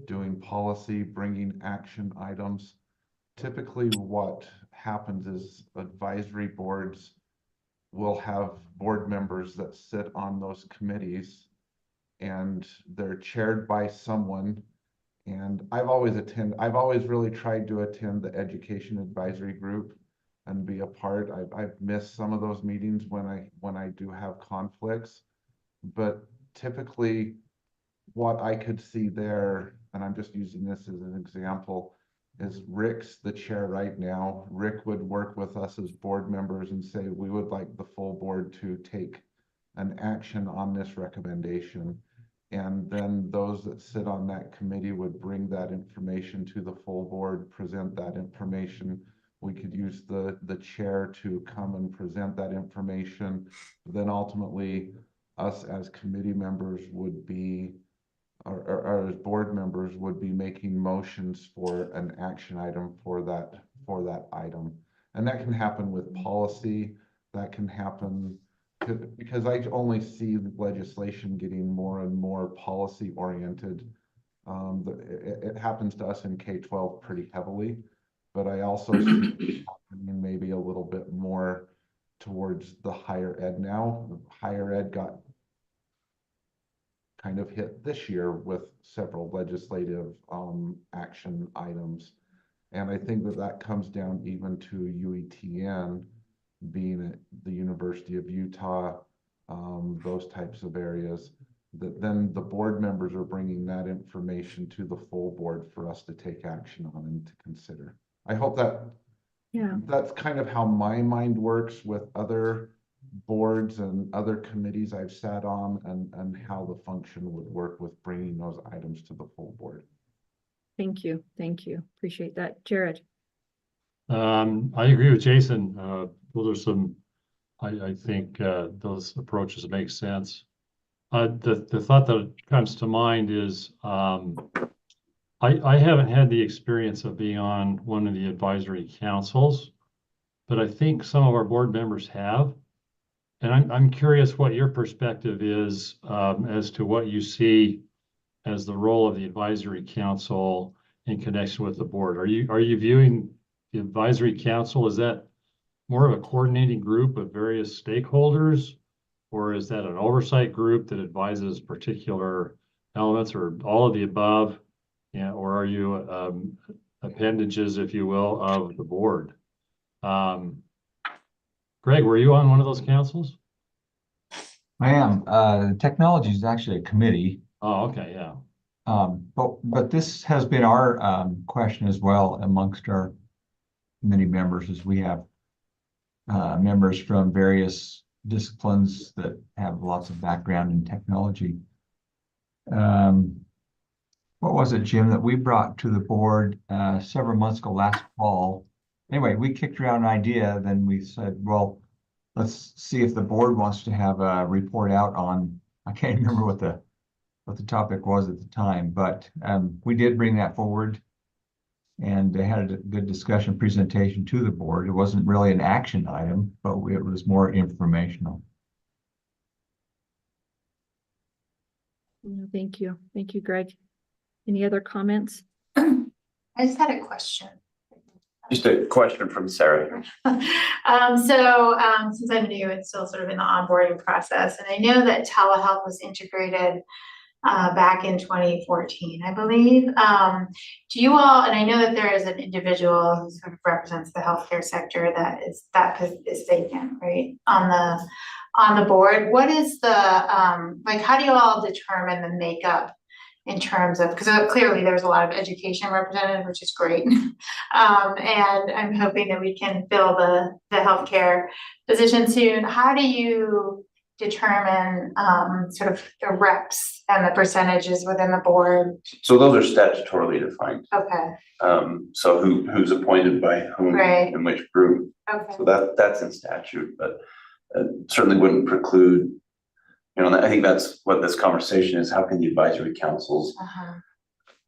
doing policy, bringing action items. Typically what happens is advisory boards will have board members that sit on those committees, and they're chaired by someone. And I've always really tried to attend the education advisory group and be a part. I've missed some of those meetings when I do have conflicts, but typically what I could see there, and I'm just using this as an example, is Rick's the chair right now. Rick would work with us as board members and say, we would like the full board to take an action on this recommendation. And then those that sit on that committee would bring that information to the full board, present that information. We could use the chair to come and present that information. Then ultimately, us as committee members would be, or as board members would be making motions for an action item for that item. And that can happen with policy, that can happen because I only see legislation getting more and more policy oriented. It happens to us in K-12 pretty heavily, but I also see it happening maybe a little bit more towards the higher ed now. Higher ed got kind of hit this year with several legislative action items. And I think that comes down even to UETN being at the University of Utah, those types of areas, that then the board members are bringing that information to the full board for us to take action on and to consider. I hope that that's kind of how my mind works with other boards and other committees I've sat on, and how the function would work with bringing those items to the full board. Thank you. Thank you. Appreciate that. Jared. I agree with Jason. Those are some, I think those approaches make sense. The thought that comes to mind is I haven't had the experience of being on one of the advisory councils, but I think some of our board members have. And I'm curious what your perspective is as to what you see as the role of the advisory council in connection with the board. Are you viewing the advisory council, is that more of a coordinating group of various stakeholders, or is that an oversight group that advises particular elements, or all of the above? Yeah, or are you appendages, if you will, of the board? Greg, were you on one of those councils? I am. Technology is actually a committee. Oh, okay, yeah. But this has been our question as well amongst our committee members, as we have members from various disciplines that have lots of background in technology. What was it, Jim, that we brought to the board several months ago, last fall? Anyway, we kicked around an idea, then we said, well, let's see if the board wants to have a report out on, I can't remember what the topic was at the time, but we did bring that forward and they had a good discussion presentation to the board. It wasn't really an action item, but it was more informational. Thank you. Thank you, Greg. Any other comments? I just had a question. Just a question from Sarah. Since I'm new, it's still sort of in the onboarding process, and I know that telehealth was integrated back in 2014, I believe. Do you all, and I know that there is an individual who sort of represents the healthcare sector that is vacant, right, on the board. What is the like? How do you all determine the makeup in terms of, because clearly there's a lot of education represented, which is great. And I'm hoping that we can fill the healthcare position soon. How do you determine sort of the reps and the percentages within the board? So those are statutorily defined. Okay. So who's appointed by whom, Right. in which group. Okay. So that's in statute, but certainly wouldn't preclude, and I think that's what this conversation is. How can the advisory councils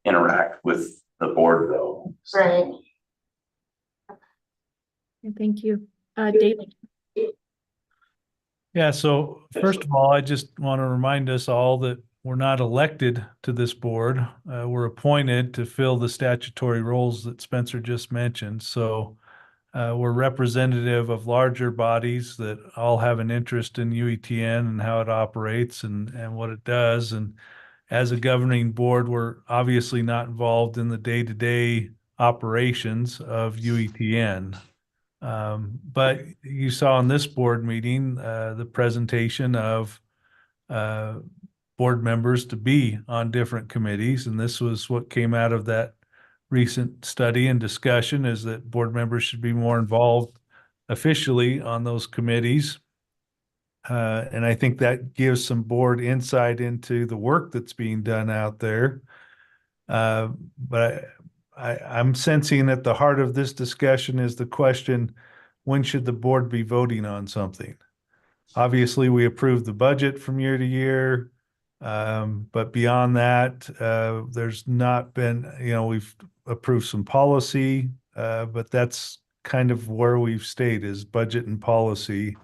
interact with the board, though? So. Right. Thank you. David. Yeah, so first of all, I just want to remind us all that we're not elected to this board. We're appointed to fill the statutory roles that Spencer just mentioned. So we're representative of larger bodies that all have an interest in UETN and how it operates and what it does. And as a governing board, we're obviously not involved in the day-to-day operations of UETN. But you saw in this board meeting the presentation of board members to be on different committees, and this was what came out of that recent study and discussion, is that board members should be more involved officially on those committees. And I think that gives some board insight into the work that's being done out there. But I'm sensing at the heart of this discussion is the question, when should the board be voting on something? Obviously, we approve the budget from year to year. But beyond that, there's not been, we've approved some policy, but that's kind of where we've stayed is budget and policy.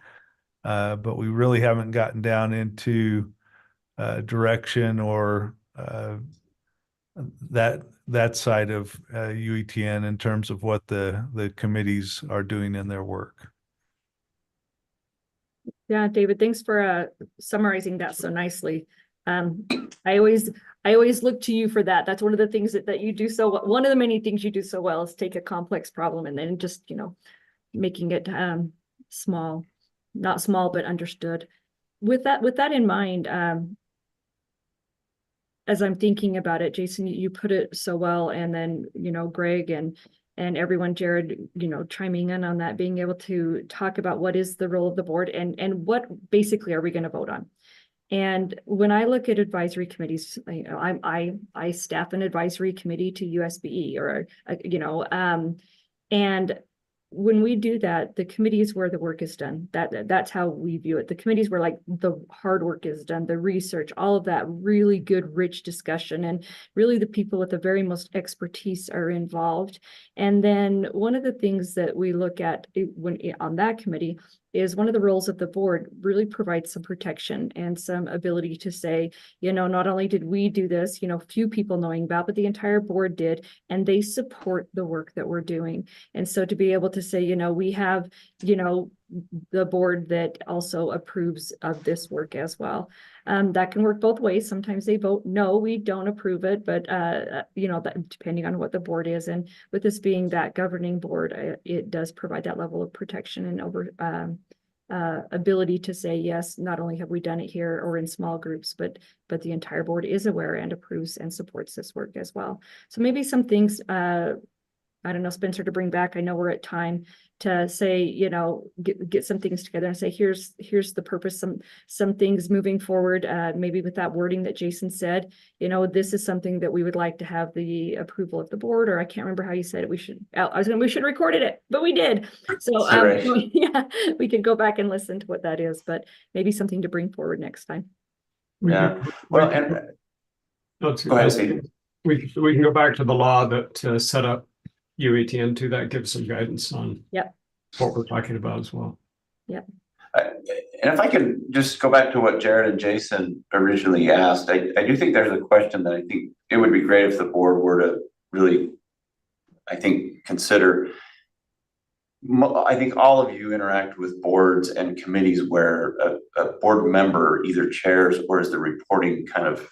But we really haven't gotten down into direction or that side of UETN in terms of what the committees are doing in their work. Yeah, David, thanks for summarizing that so nicely. I always look to you for that. That's one of the things that you do so well. One of the many things you do so well is take a complex problem and then just, making it small, not small, but understood. With that in mind, as I'm thinking about it, Jason, you put it so well, and then, Greg and everyone, Jared, chiming in on that, being able to talk about what is the role of the board and what basically are we going to vote on. And when I look at advisory committees, I staff an advisory committee to USBE and when we do that, the committee is where the work is done. That's how we view it. The committees where like the hard work is done, the research, all of that really good, rich discussion, and really the people with the very most expertise are involved. And then one of the things that we look at on that committee is one of the roles of the board really provides some protection and some ability to say, not only did we do this, few people knowing about, but the entire board did, and they support the work that we're doing. And so to be able to say, we have, the board that also approves of this work as well. That can work both ways. Sometimes they vote, no, we don't approve it, but that, depending on what the board is. And with this being that governing board, it does provide that level of protection and ability to say, yes, not only have we done it here or in small groups, but the entire board is aware and approves and supports this work as well. So maybe some things, I don't know, Spencer, to bring back. I know we're at time to say, get some things together and say, here's the purpose, some things moving forward, maybe with that wording that Jason said, this is something that we would like to have the approval of the board, or I can't remember how you said it. We should have recorded it, but we did. So yeah, we can go back and listen to what that is, but maybe something to bring forward next time. Yeah. Well, and go ahead, Steve. We can go back to the law that set up UETN too. That gives some guidance on what we're talking about as well. Yep. And if I can just go back to what Jared and Jason originally asked, I do think there's a question that I think it would be great if the board were to really, I think, consider. I think all of you interact with boards and committees where a board member either chairs or is the reporting kind of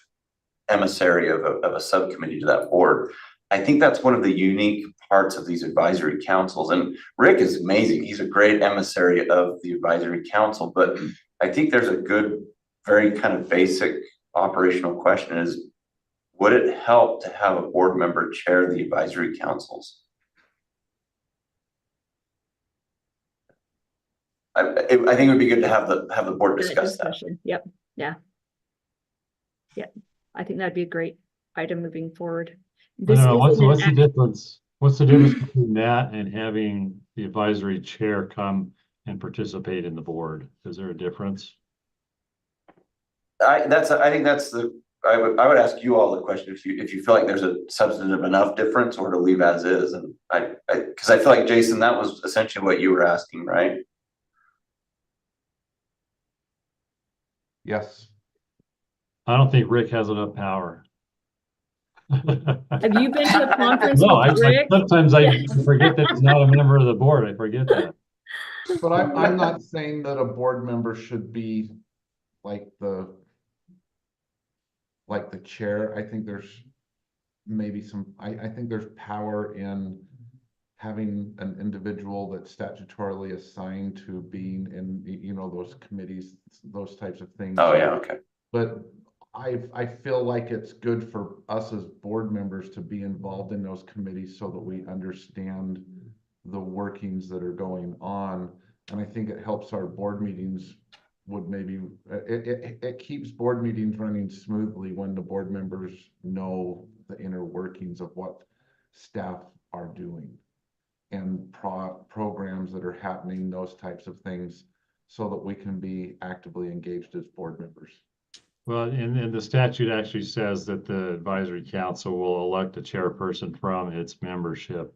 emissary of a subcommittee to that board. I think that's one of the unique parts of these advisory councils. And Rick is amazing. He's a great emissary of the advisory council, but I think there's a good, very kind of basic operational question is, would it help to have a board member chair the advisory councils? I think it would be good to have the board discuss that. Yep. Yeah. I think that'd be a great item moving forward. I don't know, what's the difference? What's the difference between that and having the advisory chair come and participate in the board? Is there a difference? I would ask you all the question if you feel like there's a substantive enough difference or to leave as is. And because I feel like, Jason, that was essentially what you were asking, right? Yes. I don't think Rick has enough power. Have you been to a conference? No, Rick? sometimes I forget that he's not a member of the board. I forget that. But I'm not saying that a board member should be like the chair. I think there's maybe I think there's power in having an individual that's statutorily assigned to being in, those committees, those types of things. Oh yeah, okay. But I feel like it's good for us as board members to be involved in those committees so that we understand the workings that are going on. And I think it helps our board meetings would maybe, it keeps board meetings running smoothly when the board members know the inner workings of what staff are doing and programs that are happening, those types of things, so that we can be actively engaged as board members. Well, and the statute actually says that the advisory council will elect a chairperson from its membership.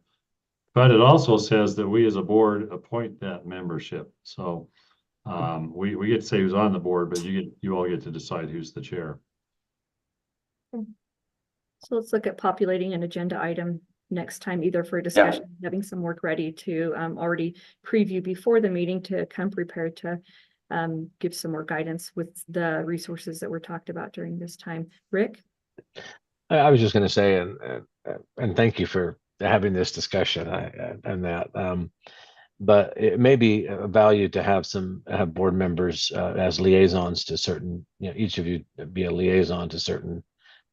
But it also says that we as a board appoint that membership. So we get to say who's on the board, but you all get to decide who's the chair. So let's look at populating an agenda item next time, either for discussion, having some work ready to already preview before the meeting to come prepared to give some more guidance with the resources that were talked about during this time. Rick? I was just going to say, and thank you for having this discussion and that. But it may be a value to have board members as liaisons to certain, each of you be a liaison to certain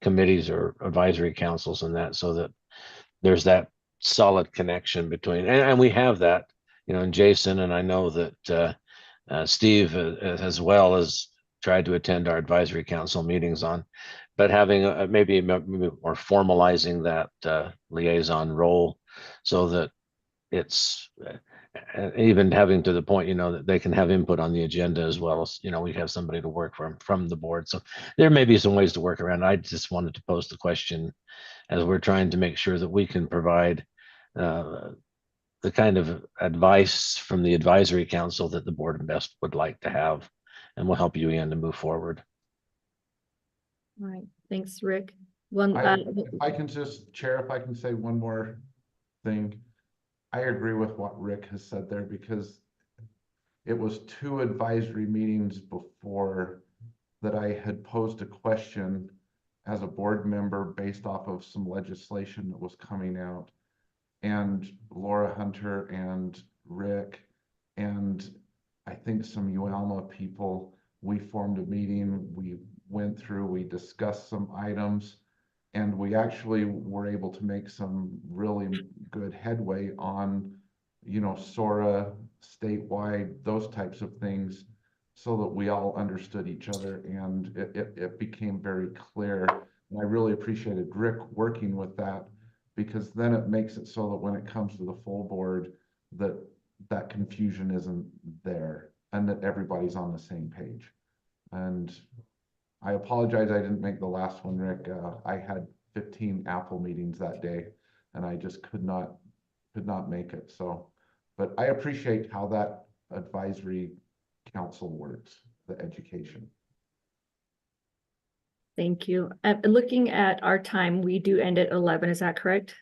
committees or advisory councils and that, so that there's that solid connection between, and we have that, and Jason, and I know that Steve as well has tried to attend our advisory council meetings but having maybe more formalizing that liaison role, so that it's even having to the point, that they can have input on the agenda as well as, we have somebody to work from the board. So there may be some ways to work around. I just wanted to pose the question as we're trying to make sure that we can provide the kind of advice from the advisory council that the board and best would like to have, and will help UEN to move forward. All right, thanks, Rick. If I can just, Chair, if I can say one more thing. I agree with what Rick has said there, because it was 2 advisory meetings before that I had posed a question as a board member based off of some legislation that was coming out. And Laura Hunter and Rick and I think some UALMA people, we formed a meeting, we went through, we discussed some items, and we actually were able to make some really good headway on, SORA, statewide, those types of things, so that we all understood each other, and it became very clear. And I really appreciated Rick working with that, because then it makes it so that when it comes to the full board, that confusion isn't there, and that everybody's on the same page. And I apologize I didn't make the last one, Rick. I had 15 Apple meetings that day, and I just could not make it. So, but I appreciate how that advisory council works, the education. Thank you. Looking at our time, we do end at 11. Is that correct?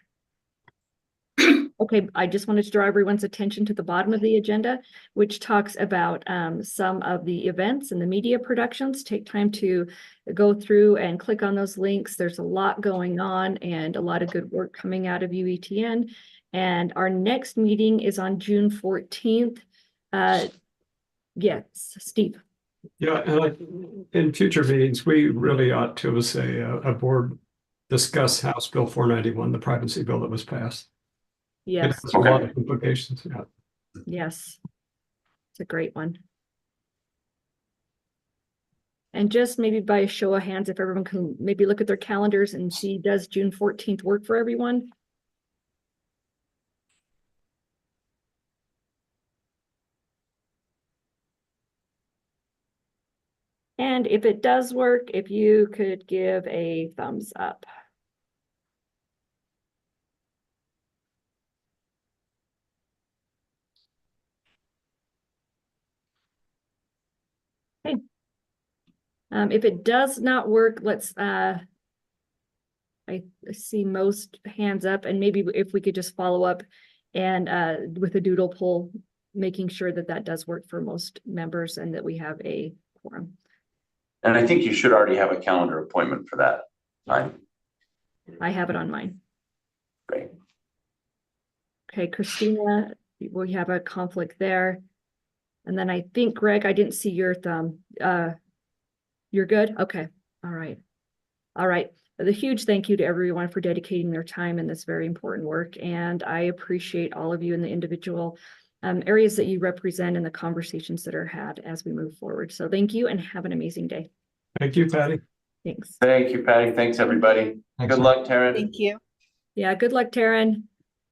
Okay, I just wanted to draw everyone's attention to the bottom of the agenda, which talks about some of the events and the media productions. Take time to go through and click on those links. There's a lot going on and a lot of good work coming out of UETN. And our next meeting is on June 14th. Yes, Steve. Yeah, in future meetings, we really ought to, as a board, discuss House Bill 491, the privacy bill that was passed. Yes. It has a lot of implications. Yeah. Yes. It's a great one. And just maybe by a show of hands, if everyone can maybe look at their calendars and see, does June 14th work for everyone? And if it does work, if you could give a thumbs up. Okay. If it does not work, let's, I see most hands up, and maybe if we could just follow up and with a doodle poll, making sure that that does work for most members and that we have a quorum. And I think you should already have a calendar appointment for that time. I have it on mine. Great. Okay, Christina, we have a conflict there. And then I think, Greg, I didn't see your thumb. You're good? Okay. All right. All right. A huge thank you to everyone for dedicating their time in this very important work. And I appreciate all of you in the individual areas that you represent and the conversations that are had as we move forward. So thank you and have an amazing day. Thank you, Patty. Thanks. Thank you, Patty. Thanks, everybody. Thanks, Good sir. luck, Taryn. Thank you. Yeah, good luck, Taryn.